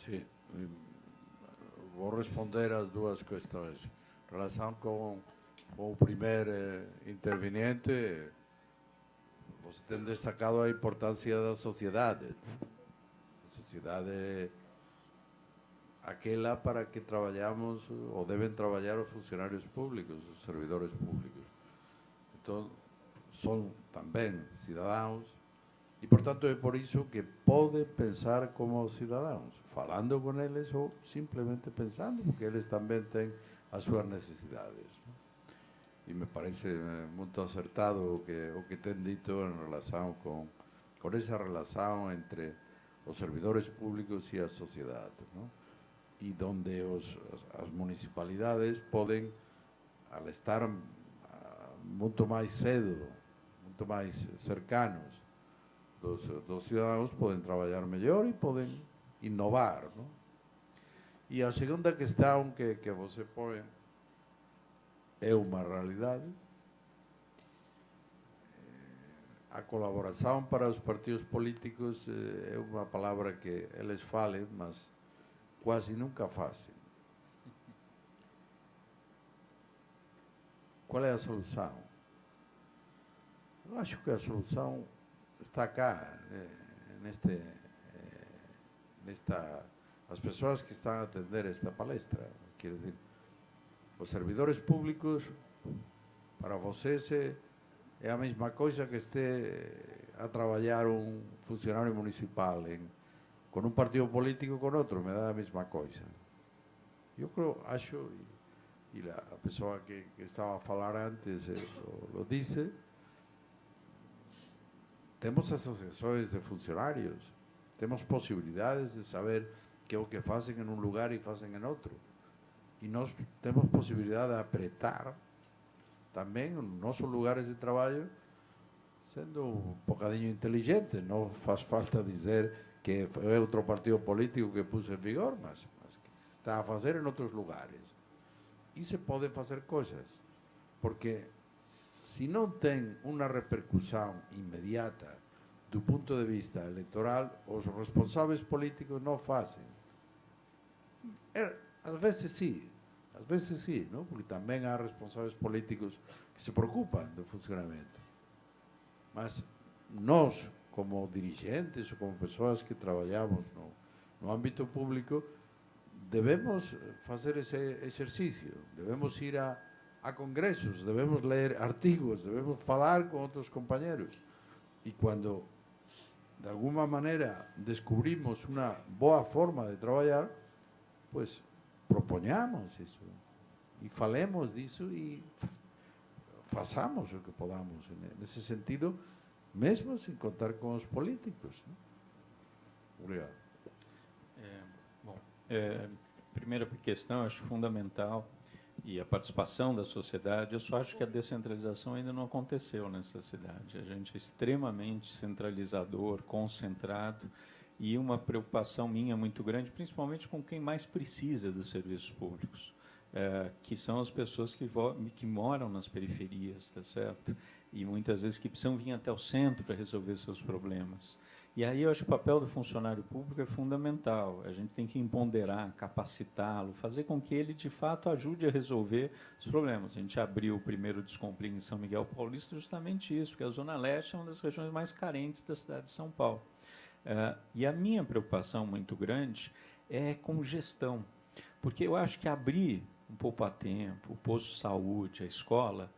Sim. Vou responder às duas questões. Em relação com o primeiro interveniente, você tem destacado a importância da sociedade. A sociedade é aquela para que trabalhamos, ou devem trabalhar os funcionários públicos, os servidores públicos. Então, são também cidadãos, e, portanto, é por isso que podem pensar como cidadãos, falando com eles ou simplesmente pensando, porque eles também têm as suas necessidades. E me parece muito acertado o que tem dito em relação com essa relação entre os servidores públicos e a sociedade, não? E onde as municipalidades podem, ao estar muito mais cedo, muito mais cercanos dos cidadãos, podem trabalhar melhor e podem inovar, não? E a segunda questão que você põe é uma realidade. A colaboração para os partidos políticos é uma palavra que eles falam, mas quase nunca fazem. Qual é a solução? Eu acho que a solução está cá, as pessoas que estão a atender esta palestra. Quer dizer, os servidores públicos, para vocês, é a mesma coisa que a trabalhar um funcionário municipal com um partido político com outro, me dá a mesma coisa. Eu acho, e a pessoa que estava a falar antes lo disse, temos associações de funcionários, temos possibilidades de saber que é o que fazem em um lugar e fazem em outro. E nós temos possibilidade de apertar também os nossos lugares de trabalho, sendo um bocadinho inteligente. Não faz falta dizer que é outro partido político que pôs em vigor, mas que está a fazer em outros lugares. E se podem fazer coisas, porque se não tem uma repercussão imediata do ponto de vista eleitoral, os responsáveis políticos não fazem. Às vezes sim, não? Porque também há responsáveis políticos que se preocupam do funcionamento. Mas nós, como dirigentes ou como pessoas que trabalhamos no âmbito público, debemos fazer esse exercício, debemos ir a congressos, debemos ler artigos, debemos falar com outros companheiros. E quando, de alguma maneira, descobrimos uma boa forma de trabalhar, pues proponhamos isso e falemos disso e façamos o que podamos nesse sentido, mesmo sem contar com os políticos. Né? Obrigado. Primeira questão, acho fundamental, e a participação da sociedade. Eu só acho que a descentralização ainda não aconteceu nessa cidade. A gente é extremamente centralizador, concentrado, e uma preocupação minha muito grande, principalmente com quem mais precisa dos serviços públicos, que são as pessoas que moram nas periferias, tá certo? E muitas vezes que precisam vir até o centro para resolver seus problemas. E aí eu acho que o papel do funcionário público é fundamental. A gente tem que empoderar, capacitá-lo, fazer com que ele, de fato, ajude a resolver os problemas. A gente abriu o primeiro Descomplique em São Miguel Paulista justamente isso, porque a Zona Leste é uma das regiões mais carentes da cidade de São Paulo. E a minha preocupação muito grande é com gestão, porque eu acho que abrir um poupa-tempo, o posto de saúde, a escola,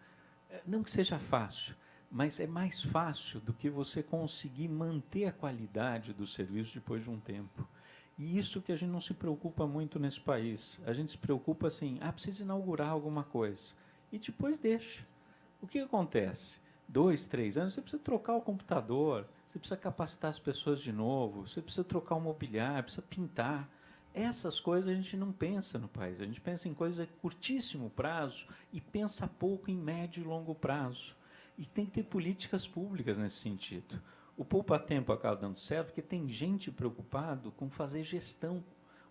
não que seja fácil, mas é mais fácil do que você conseguir manter a qualidade do serviço depois de um tempo. E isso que a gente não se preocupa muito nesse país. A gente se preocupa assim, precisa inaugurar alguma coisa. E depois deixa. O que acontece? 2, 3 anos, você precisa trocar o computador, você precisa capacitar as pessoas de novo, você precisa trocar o mobiliário, precisa pintar. Essas coisas a gente não pensa no país. A gente pensa em coisas a curtíssimo prazo e pensa pouco em médio e longo prazo. E tem que ter políticas públicas nesse sentido. O poupa-tempo acaba dando certo porque tem gente preocupado com fazer gestão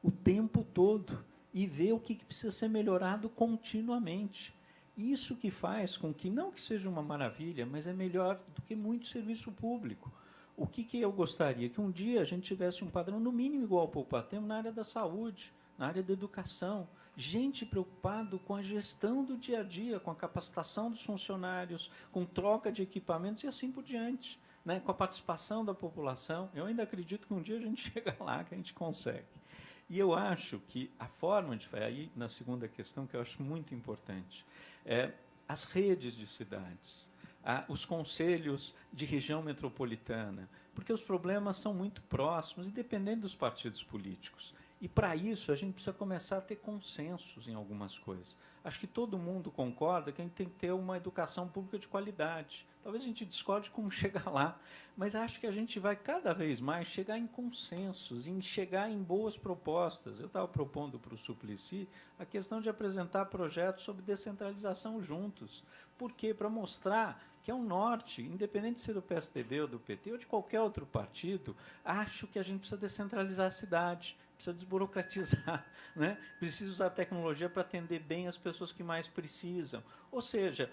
o tempo todo e ver o que precisa ser melhorado continuamente. Isso que faz com que, não que seja uma maravilha, mas é melhor do que muito serviço público. O que eu gostaria? Que um dia a gente tivesse um padrão, no mínimo, igual ao poupa-tempo na área da saúde, na área da educação. Gente preocupado com a gestão do dia a dia, com a capacitação dos funcionários, com troca de equipamentos e assim por diante, né? Com a participação da população. Eu ainda acredito que um dia a gente chega lá, que a gente consegue. E eu acho que a forma de... Aí, na segunda questão, que eu acho muito importante, as redes de cidades, os conselhos de região metropolitana, porque os problemas são muito próximos e dependendo dos partidos políticos. E, para isso, a gente precisa começar a ter consensos em algumas coisas. Acho que todo mundo concorda que a gente tem que ter uma educação pública de qualidade. Talvez a gente discorde como chegar lá, mas acho que a gente vai cada vez mais chegar em consensos, em chegar em boas propostas. Eu estava propondo para o Suplicy a questão de apresentar projetos sobre descentralização juntos. Por quê? Para mostrar que é um norte, independente de ser do PSDB ou do PT ou de qualquer outro partido, acho que a gente precisa descentralizar a cidade, precisa desburocratizar, né? Precisa usar a tecnologia para atender bem as pessoas que mais precisam. Ou seja,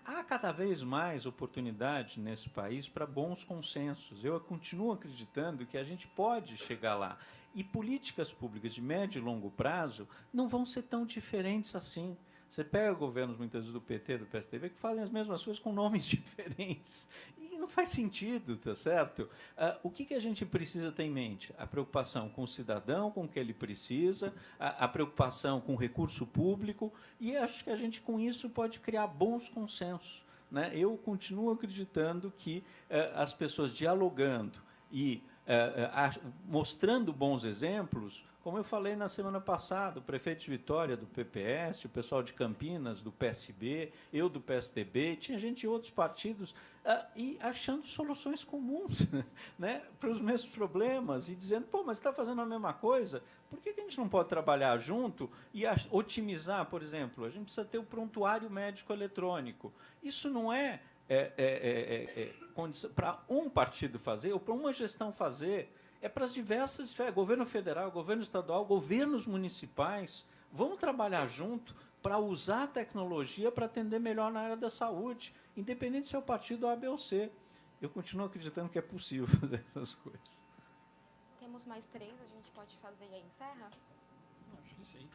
há cada vez mais oportunidade nesse país para bons consensos. Eu continuo acreditando que a gente pode chegar lá. E políticas públicas de médio e longo prazo não vão ser tão diferentes assim. Você pega governos, muitas vezes, do PT, do PSDB, que fazem as mesmas coisas com nomes diferentes. E não faz sentido, tá certo? O que a gente precisa ter em mente? A preocupação com o cidadão, com o que ele precisa, a preocupação com o recurso público, e acho que a gente, com isso, pode criar bons consensos, né? Eu continuo acreditando que as pessoas dialogando e mostrando bons exemplos, como eu falei na semana passada, o prefeito de Vitória, do PPS, o pessoal de Campinas, do PSB, eu do PSDB, tinha gente de outros partidos, e achando soluções comuns, né, para os mesmos problemas, e dizendo, pô, mas você está fazendo a mesma coisa, por que a gente não pode trabalhar junto e otimizar, por exemplo, a gente precisa ter o prontuário médico eletrônico. Isso não é para um partido fazer, ou para uma gestão fazer, é para as diversas esferas, governo federal, governo estadual, governos municipais, vão trabalhar junto para usar a tecnologia para atender melhor na área da saúde, independente se é o partido A, B ou C. Eu continuo acreditando que é possível fazer essas coisas. Temos mais 3, a gente pode fazer e aí encerra? Acho que sim.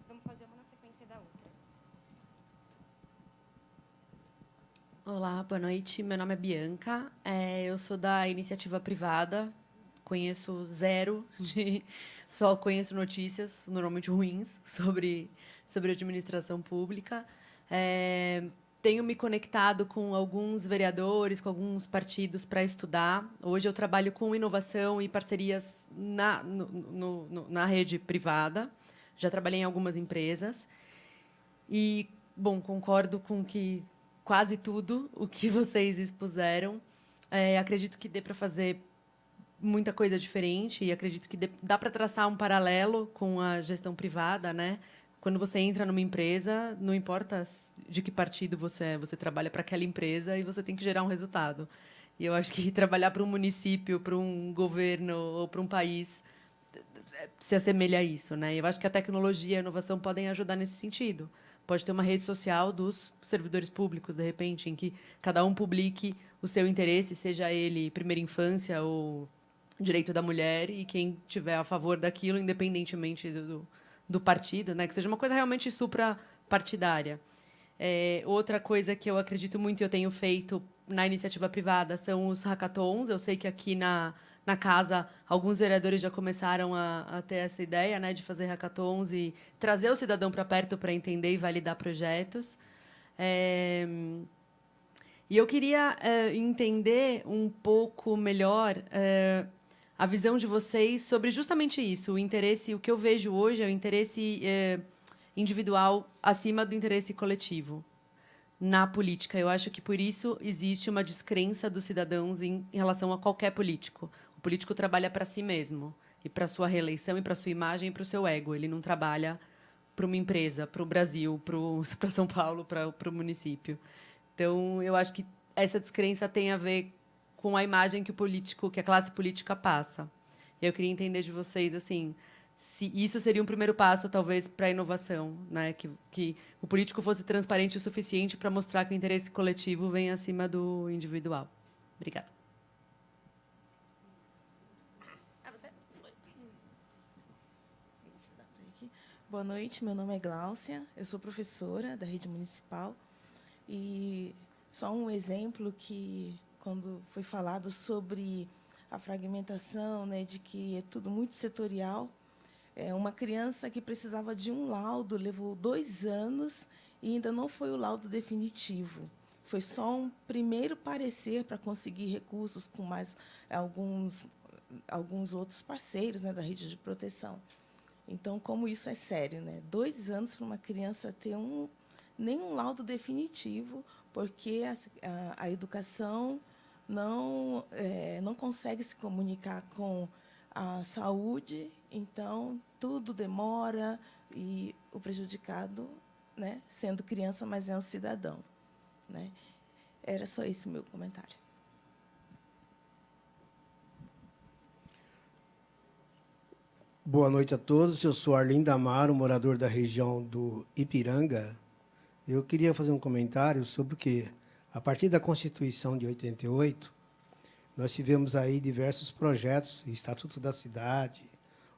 Vamos fazer uma na sequência da outra. Olá, boa noite. Meu nome é Bianca. Eu sou da iniciativa privada, conheço zero, só conheço notícias, normalmente ruins, sobre administração pública. Tenho me conectado com alguns vereadores, com alguns partidos para estudar. Hoje eu trabalho com inovação e parcerias na rede privada. Já trabalhei em algumas empresas. E, bom, concordo com que quase tudo o que vocês expuseram. Acredito que dê para fazer muita coisa diferente e acredito que dá para traçar um paralelo com a gestão privada, né? Quando você entra numa empresa, não importa de que partido você é, você trabalha para aquela empresa e você tem que gerar um resultado. E eu acho que trabalhar para um município, para um governo ou para um país se assemelha a isso, né? Eu acho que a tecnologia e a inovação podem ajudar nesse sentido. Pode ter uma rede social dos servidores públicos, de repente, em que cada um publique o seu interesse, seja ele primeira infância ou direito da mulher, e quem tiver a favor daquilo, independentemente do partido, né? Que seja uma coisa realmente suprapartidária. Outra coisa que eu acredito muito e eu tenho feito na iniciativa privada são os hackathons. Eu sei que aqui na casa alguns vereadores já começaram a ter essa ideia, né, de fazer hackathons e trazer o cidadão para perto para entender e validar projetos. E eu queria entender um pouco melhor a visão de vocês sobre justamente isso, o interesse. O que eu vejo hoje é o interesse individual acima do interesse coletivo na política. Eu acho que por isso existe uma descrença dos cidadãos em relação a qualquer político. O político trabalha para si mesmo e para sua reeleição e para sua imagem e para o seu ego. Ele não trabalha para uma empresa, para o Brasil, para São Paulo, para o município. Então, eu acho que essa descrença tem a ver com a imagem que a classe política passa. Eu queria entender de vocês, assim, se isso seria um primeiro passo, talvez, para a inovação, né? Que o político fosse transparente o suficiente para mostrar que o interesse coletivo vem acima do individual. Obrigada. Boa noite, meu nome é Gláucia, eu sou professora da rede municipal. E só um exemplo que, quando foi falado sobre a fragmentação, né, de que é tudo muito setorial, uma criança que precisava de um laudo levou 2 anos e ainda não foi o laudo definitivo. Foi só um primeiro parecer para conseguir recursos com mais alguns outros parceiros, né, da rede de proteção. Então, como isso é sério, né? 2 anos para uma criança ter nenhum laudo definitivo, porque a educação não consegue se comunicar com a saúde, então tudo demora e o prejudicado, né, sendo criança, mas é um cidadão, né? Era só esse o meu comentário. Boa noite a todos. Eu sou Arlindo Amaro, morador da região do Ipiranga. Eu queria fazer um comentário sobre o que, a partir da Constituição de 88, nós tivemos aí diversos projetos, Estatuto da Cidade,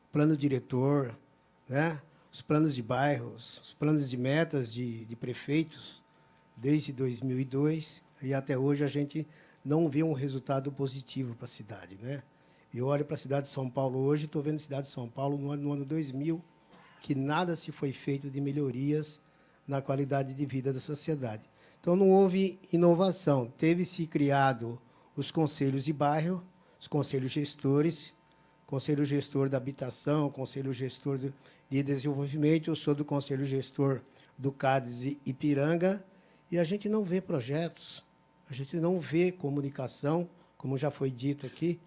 o Plano Diretor, né, os planos de bairros, os planos de metas de prefeitos, desde 2002, e até hoje a gente não vê um resultado positivo para a cidade, né? Eu olho para a cidade de São Paulo hoje, estou vendo a cidade de São Paulo no ano 2000, que nada se foi feito de melhorias na qualidade de vida da sociedade. Então, não houve inovação. Teve-se criado os conselhos de bairro, os conselhos gestores, conselho gestor da habitação, conselho gestor de desenvolvimento. Eu sou do conselho gestor do CADES Ipiranga, e a gente não vê projetos, a gente não vê comunicação, como já foi dito aqui,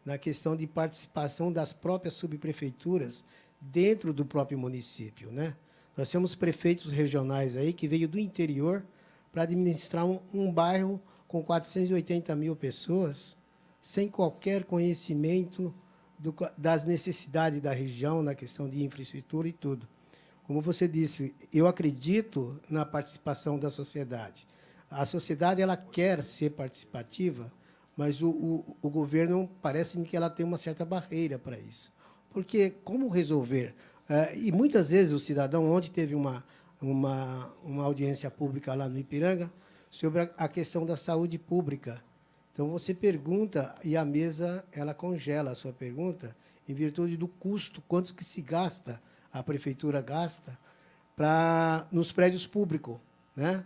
na questão de participação das próprias subprefeituras dentro do próprio município, né? Nós temos prefeitos regionais aí que veio do interior para administrar um bairro com 480 mil pessoas, sem qualquer conhecimento das necessidades da região, na questão de infraestrutura e tudo. Como você disse, eu acredito na participação da sociedade. A sociedade ela quer ser participativa, mas o governo, parece-me que ela tem uma certa barreira para isso. Porque como resolver? E muitas vezes o cidadão, ontem teve uma audiência pública lá no Ipiranga sobre a questão da saúde pública. Então, você pergunta e a mesa ela congela a sua pergunta em virtude do custo, quanto que se gasta, a prefeitura gasta, nos prédios públicos, né?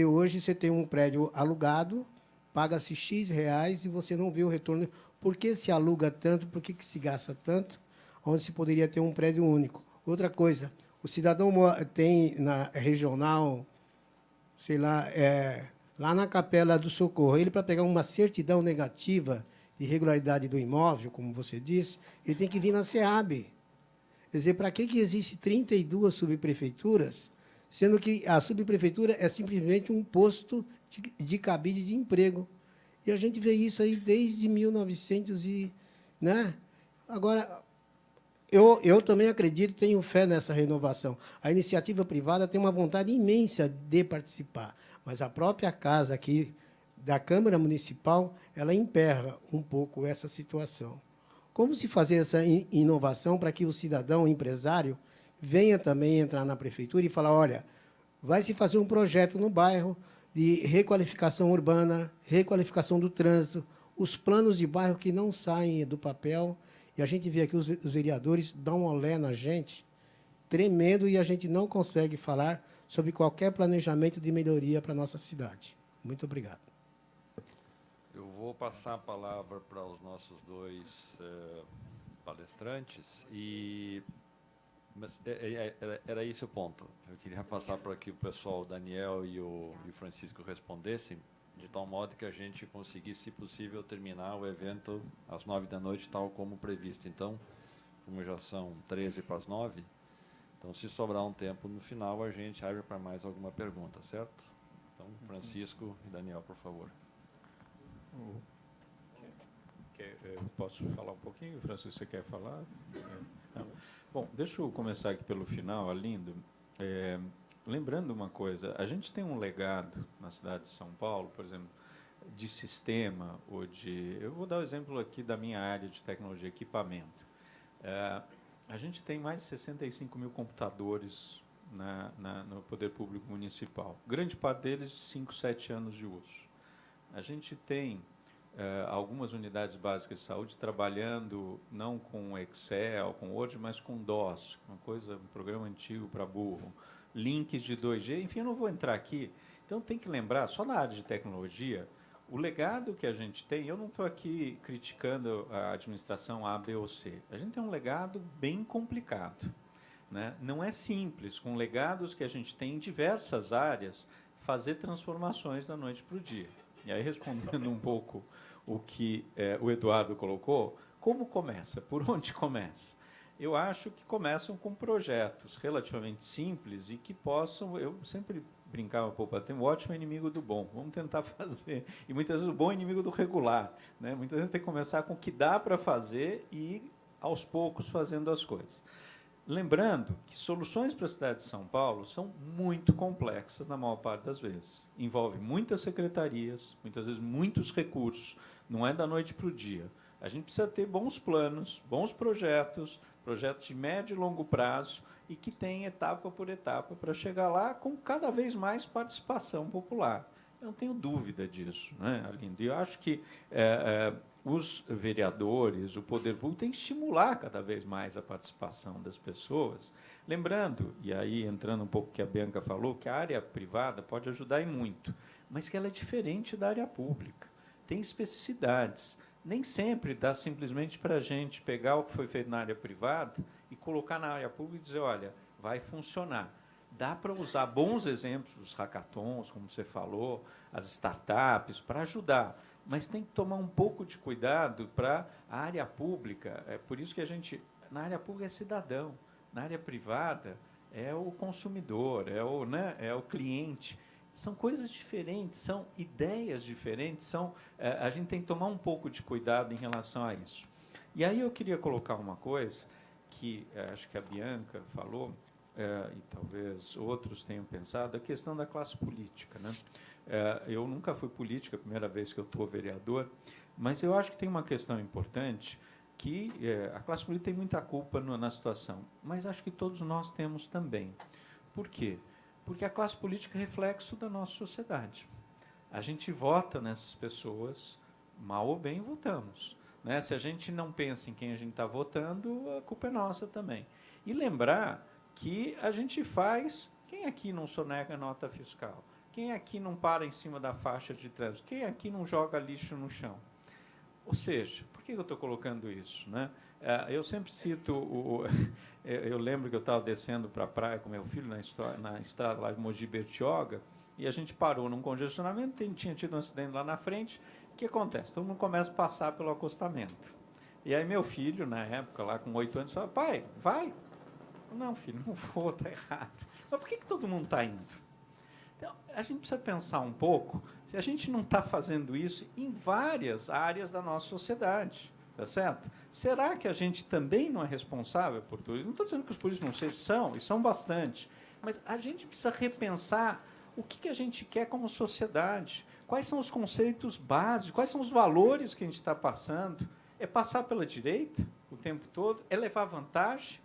Hoje você tem um prédio alugado, paga-se X reais e você não vê o retorno. Por que se aluga tanto? Por que se gasta tanto? Onde se poderia ter um prédio único. Outra coisa, o cidadão tem na regional, sei lá, lá na Capela do Socorro, ele, para pegar uma certidão negativa de irregularidade do imóvel, como você disse, ele tem que vir na SEAB. Quer dizer, para que existe 32 subprefeituras, sendo que a subprefeitura é simplesmente um posto de cabide de emprego? E a gente vê isso aí desde 1900 e... Né? Agora, eu também acredito, tenho fé nessa renovação. A iniciativa privada tem uma vontade imensa de participar, mas a própria casa aqui da Câmara Municipal, ela emperra um pouco essa situação. Como se fazer essa inovação para que o cidadão, o empresário, venha também entrar na prefeitura e falar, olha, vai se fazer um projeto no bairro de requalificação urbana, requalificação do trânsito, os planos de bairro que não saem do papel, e a gente vê aqui os vereadores dão um olé na gente, tremendo, e a gente não consegue falar sobre qualquer planejamento de melhoria para a nossa cidade. Muito obrigado. Eu vou passar a palavra para os nossos dois palestrantes, mas era esse o ponto. Eu queria passar para que o pessoal, o Daniel e o Francisco, respondessem, de tal modo que a gente conseguisse, se possível, terminar o evento às 9h, tal como previsto. Então, como já são 8:13, então, se sobrar um tempo no final, a gente abre para mais alguma pergunta, certo? Então, Francisco e Daniel, por favor. Posso falar um pouquinho, Francisco, você quer falar? Não. Bom, deixa eu começar aqui pelo final, Arlindo. Lembrando uma coisa, a gente tem um legado na cidade de São Paulo, por exemplo, de sistema, ou de... Eu vou dar o exemplo aqui da minha área de tecnologia e equipamento. A gente tem mais de 65 mil computadores no Poder Público Municipal, grande parte deles de 5, 7 anos de uso. A gente tem algumas unidades básicas de saúde trabalhando não com Excel, com Word, mas com DOS, um programa antigo para burro, links de 2G, enfim, eu não vou entrar aqui. Então, tem que lembrar, só na área de tecnologia, o legado que a gente tem, eu não estou aqui criticando a administração A, B ou C, a gente tem um legado bem complicado, né? Não é simples, com legados que a gente tem em diversas áreas, fazer transformações da noite para o dia. E aí, respondendo um pouco o que o Eduardo colocou, como começa? Por onde começa? Eu acho que começam com projetos relativamente simples e que possam... Eu sempre brincava, tem um ótimo inimigo do bom, vamos tentar fazer. E muitas vezes o bom é inimigo do regular, né? Muitas vezes tem que começar com o que dá para fazer e ir, aos poucos, fazendo as coisas. Lembrando que soluções para a cidade de São Paulo são muito complexas na maior parte das vezes. Envolve muitas secretarias, muitas vezes muitos recursos, não é da noite para o dia. A gente precisa ter bons planos, bons projetos de médio e longo prazo, e que tem etapa por etapa para chegar lá com cada vez mais participação popular. Eu não tenho dúvida disso, né, Arlindo? E eu acho que os vereadores, o poder público, tem que estimular cada vez mais a participação das pessoas. Lembrando, e aí entrando um pouco o que a Bianca falou, que a área privada pode ajudar em muito, mas que ela é diferente da área pública. Tem especificidades. Nem sempre dá simplesmente para a gente pegar o que foi feito na área privada e colocar na área pública e dizer, olha, vai funcionar. Dá para usar bons exemplos, os hackathons, como você falou, as startups, para ajudar, mas tem que tomar um pouco de cuidado para a área pública. É por isso que a gente, na área pública, é cidadão, na área privada, é o consumidor, é o cliente. São coisas diferentes, são ideias diferentes, a gente tem que tomar um pouco de cuidado em relação a isso. E aí eu queria colocar uma coisa que acho que a Bianca falou, e talvez outros tenham pensado, a questão da classe política, né? Eu nunca fui político, é a primeira vez que eu estou vereador, mas eu acho que tem uma questão importante, que a classe política tem muita culpa na situação, mas acho que todos nós temos também. Por quê? Porque a classe política é reflexo da nossa sociedade. a gente vota nessas pessoas, mal ou bem votamos. Né? Se a gente não pensa em quem a gente está votando, a culpa é nossa também. E lembrar que a gente faz... Quem aqui não sonega nota fiscal? Quem aqui não para em cima da faixa de trânsito? Quem aqui não joga lixo no chão? Ou seja, por que eu estou colocando isso? Né? Eu sempre cito... eu lembro que eu estava descendo para a praia com meu filho na estrada lá de Mogi Bertioga, e a gente parou num congestionamento, tinha tido um acidente lá na frente. O que acontece? Todo mundo começa a passar pelo acostamento. E aí meu filho, na época, lá com 8 anos, fala, pai, vai. Não, filho, não vou, está errado. Mas por que todo mundo está indo? Então, a gente precisa pensar um pouco se a gente não está fazendo isso em várias áreas da nossa sociedade. Tá certo? Será que a gente também não é responsável por tudo isso? Não estou dizendo que os políticos não sejam, e são bastante, mas a gente precisa repensar o que a gente quer como sociedade, quais são os conceitos básicos, quais são os valores que a gente está passando. É passar pela direita o tempo todo? É levar vantagem?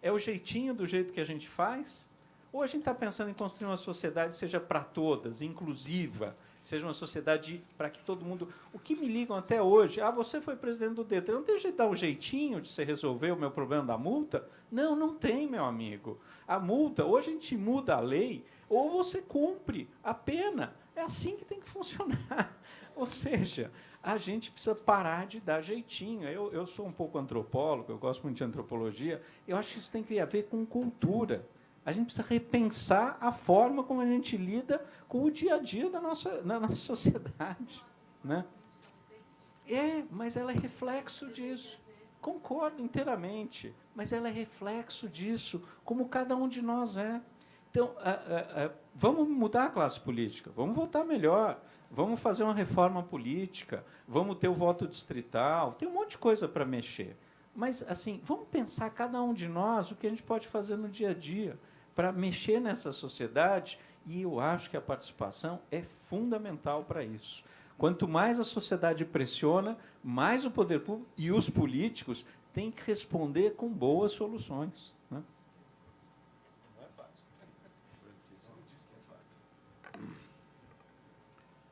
É o jeitinho do jeito que a gente faz? Ou a gente está pensando em construir uma sociedade que seja para todas, inclusiva, seja uma sociedade para que todo mundo... O que me ligam até hoje, você foi presidente do DETRAN, não tem jeito de dar um jeitinho de você resolver o meu problema da multa? Não, não tem, meu amigo. A multa, ou a gente muda a lei, ou você cumpre a pena. É assim que tem que funcionar. Ou seja, a gente precisa parar de dar jeitinho. Eu sou um pouco antropólogo, eu gosto muito de antropologia, eu acho que isso tem que a ver com cultura. A gente precisa repensar a forma como a gente lida com o dia a dia da nossa sociedade. Né? Mas ela é reflexo disso. Concordo inteiramente, mas ela é reflexo disso, como cada um de nós é. Então, vamos mudar a classe política, vamos votar melhor, vamos fazer uma reforma política, vamos ter o voto distrital, tem um monte de coisa para mexer. Mas, assim, vamos pensar, cada um de nós, o que a gente pode fazer no dia a dia para mexer nessa sociedade, e eu acho que a participação é fundamental para isso. Quanto mais a sociedade pressiona, mais o poder público e os políticos têm que responder com boas soluções. Né? Não é fácil. Não diz que é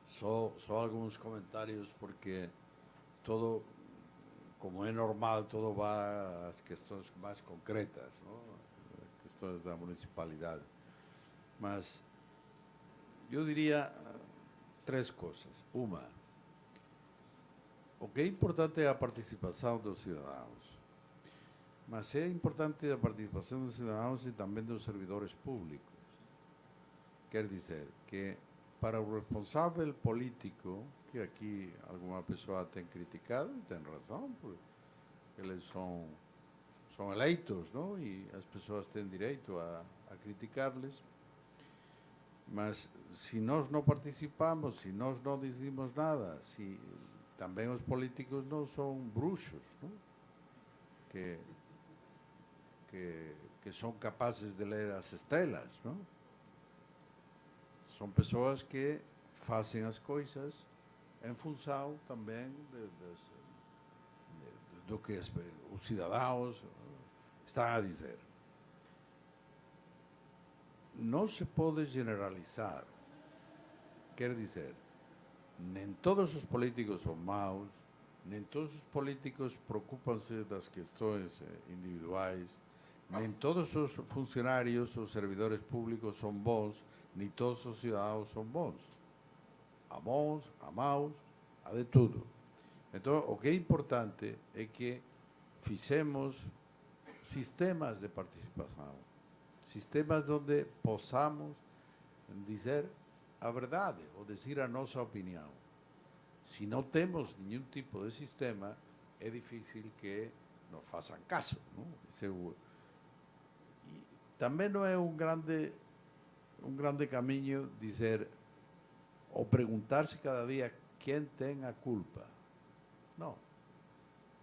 fácil. Só alguns comentários, porque todo, como é normal, todo vai às questões mais concretas, não? Questões da municipalidade. Mas eu diria 3 coisas. Uma, o que é importante é a participação dos cidadãos. Mas é importante a participação dos cidadãos e também dos servidores públicos. Quer dizer que, para o responsável político, que aqui alguma pessoa tem criticado, e tem razão, porque eles são eleitos, não? E as pessoas têm direito a criticar-lhes. Mas se nós não participamos, se nós não decidimos nada, se também os políticos não são bruxos, não? Que são capazes de ler as estrelas, não? São pessoas que fazem as coisas em função também do que os cidadãos estão a dizer. Não se pode generalizar. Quer dizer, nem todos os políticos são maus, nem todos os políticos preocupam-se das questões individuais, nem todos os funcionários ou servidores públicos são bons, nem todos os cidadãos são bons. Há bons, há maus, há de tudo. Então, o que é importante é que fizemos sistemas de participação, sistemas onde possamos dizer a verdade ou dizer a nossa opinião. Se não temos nenhum tipo de sistema, é difícil que nos façam caso. Não? E também não é um grande caminho dizer ou perguntar-se cada dia quem tem a culpa. Não.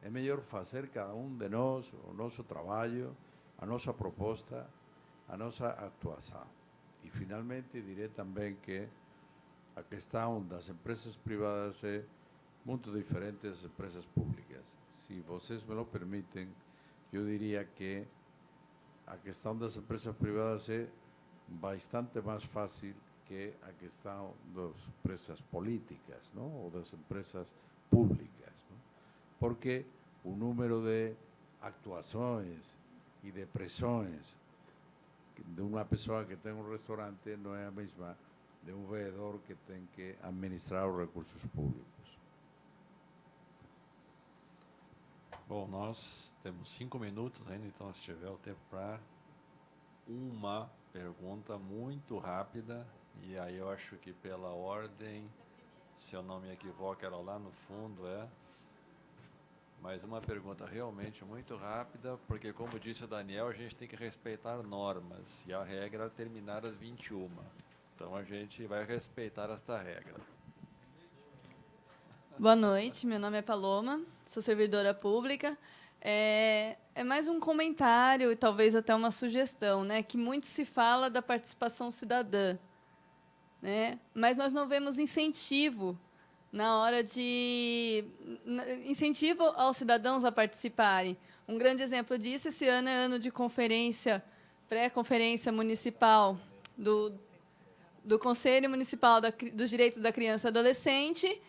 É melhor fazer cada um de nós o nosso trabalho, a nossa proposta, a nossa atuação. E, finalmente, direi também que a questão das empresas privadas é muito diferente das empresas públicas. Se vocês me lo permitem, eu diria que a questão das empresas privadas é bastante mais fácil que que é a questão das empresas políticas, não? Ou das empresas públicas, não? Porque o número de actuações e de pressões de uma pessoa que tem um restaurante não é a mesma de um vereador que tem que administrar os recursos públicos. Bom, nós temos 5 minutos ainda, então se tiver o tempo para uma pergunta muito rápida, e aí eu acho que pela ordem, se eu não me equivoco, era lá no fundo, mais uma pergunta realmente muito rápida, porque como disse o Daniel, a gente tem que respeitar normas, e a regra é terminar às 21. Então a gente vai respeitar esta regra. Boa noite, meu nome é Paloma, sou servidora pública. É mais um comentário e talvez até uma sugestão, né? Que muito se fala da participação cidadã, né? Mas nós não vemos incentivo na hora de incentivo aos cidadãos a participarem. Um grande exemplo disso, esse ano é ano de conferência, pré-conferência municipal do Conselho Municipal dos Direitos da Criança e Adolescente,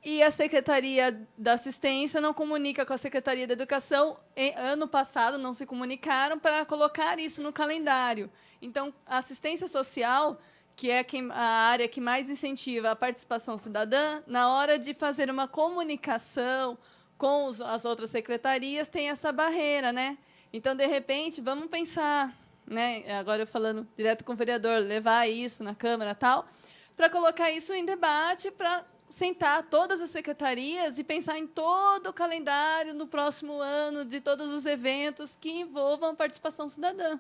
e a Secretaria da Assistência não comunica com a Secretaria da Educação. Ano passado, não se comunicaram para colocar isso no calendário. Então, a assistência social, que é a área que mais incentiva a participação cidadã, na hora de fazer uma comunicação com as outras secretarias, tem essa barreira, né? Então, de repente, vamos pensar, né? Agora eu falando direto com o vereador, levar isso na Câmara e tal, para colocar isso em debate, para sentar todas as secretarias e pensar em todo o calendário no próximo ano de todos os eventos que envolvam a participação cidadã.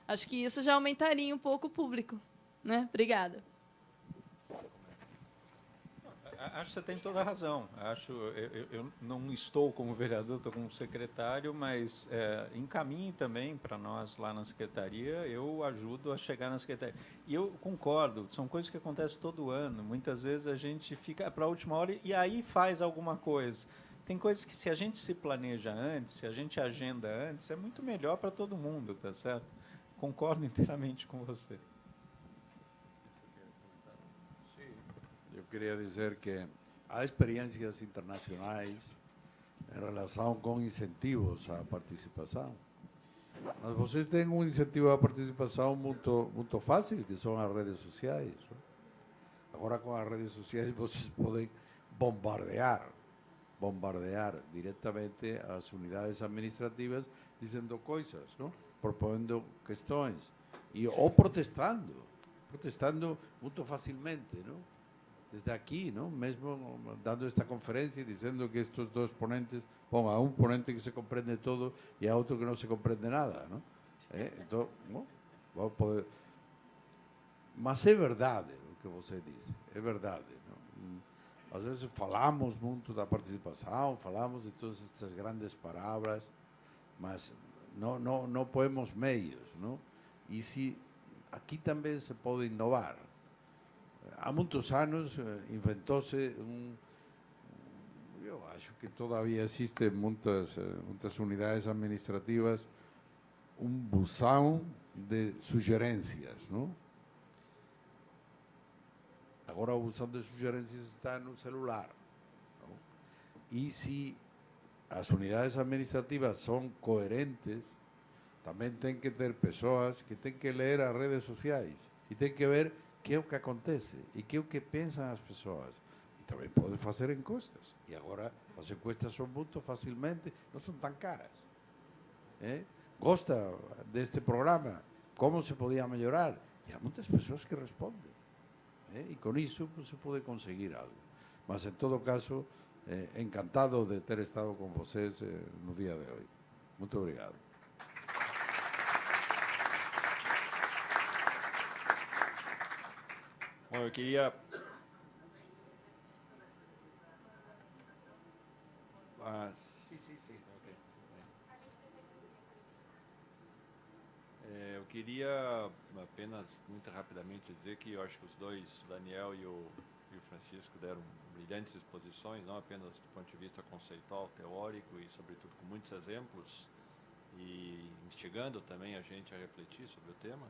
Acho que isso já aumentaria um pouco o público, né? Obrigada. Acho que você tem toda a razão. Eu não estou como vereador, estou como secretário, mas encaminhe também para nós lá na secretaria, eu ajudo a chegar na secretaria. E eu concordo, são coisas que acontecem todo ano. Muitas vezes a gente fica para a última hora e aí faz alguma coisa. Tem coisas que, se a gente se planeja antes, se a gente agenda antes, é muito melhor para todo mundo, tá certo? Concordo inteiramente com você. Eu queria dizer que há experiências internacionais em relação com incentivos à participação. Mas vocês têm um incentivo à participação muito fácil, que são as redes sociais. Agora, com as redes sociais, vocês podem bombardear diretamente as unidades administrativas dizendo coisas, não? Propondo questões, ou protestando muito facilmente, não? Desde aqui, não? Mesmo dando esta conferência, dizendo que estes dois ponentes, bom, há um ponente que se compreende todo e há outro que não se compreende nada, não? Então, não? Vamos poder... Mas é verdade o que você disse, é verdade, não? Às vezes falamos muito da participação, falamos de todas estas grandes palavras, mas não põemos meios, não? E se aqui também se pode inovar. Há muitos anos inventou-se eu acho que todavía existem muitas unidades administrativas, buzão de sugerências, não? Agora o buzão de sugerências está no celular, não? E se as unidades administrativas são coerentes, também tem que ter pessoas que têm que ler as redes sociais e tem que ver que é o que acontece e que é o que pensam as pessoas. E também podem fazer encuestas. E agora as encuestas são muito facilmente, não são tão caras. Gosta deste programa? Como se podia melhorar? E há muitas pessoas que respondem. E com isso se pode conseguir algo. Mas, em todo caso, encantado de ter estado com vocês no dia de hoje. Muito obrigado. Bom, eu queria... Eu queria apenas, muito rapidamente, dizer que eu acho que os dois, o Daniel e o Francisco, deram brilhantes exposições, não apenas do ponto de vista conceitual, teórico e, sobretudo, com muitos exemplos e instigando também a gente a refletir sobre o tema.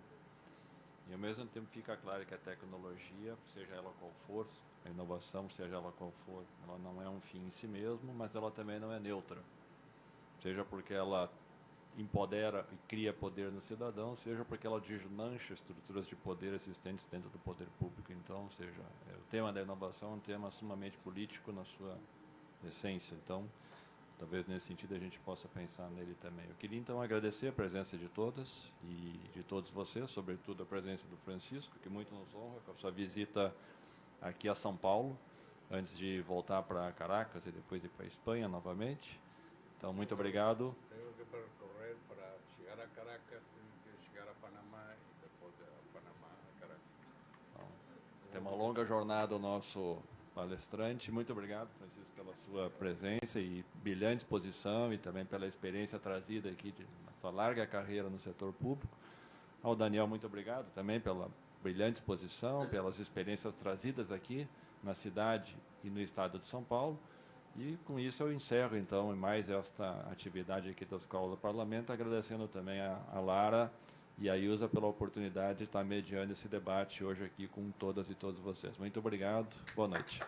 E, ao mesmo tempo, fica claro que a tecnologia, seja ela qual for, a inovação, seja ela qual for, ela não é um fim em si mesmo, mas ela também não é neutra. Seja porque ela empodera e cria poder no cidadão, seja porque ela desmancha estruturas de poder existentes dentro do poder público. Então, seja, o tema da inovação é um tema sumamente político na sua essência. Então, talvez nesse sentido a gente possa pensar nele também. Eu queria então agradecer a presença de todas e de todos vocês, sobretudo a presença do Francisco, que muito nos honra com a sua visita aqui a São Paulo, antes de voltar para Caracas e depois ir para a Espanha novamente. Então, muito obrigado. Tenho que percorrer para chegar a Caracas, tenho que chegar a Panamá e depois de Panamá a Caracas. Então, tem uma longa jornada o nosso palestrante. Muito obrigado, Francisco, pela sua presença e brilhante exposição e também pela experiência trazida aqui de uma sua larga carreira no setor público. Ao Daniel, muito obrigado também pela brilhante exposição, pelas experiências trazidas aqui na cidade e no estado de São Paulo. E com isso eu encerro então mais esta atividade aqui da Escola do Parlamento, agradecendo também a Lara e a Ilza pela oportunidade de estar mediando esse debate hoje aqui com todas e todos vocês. Muito obrigado, boa noite.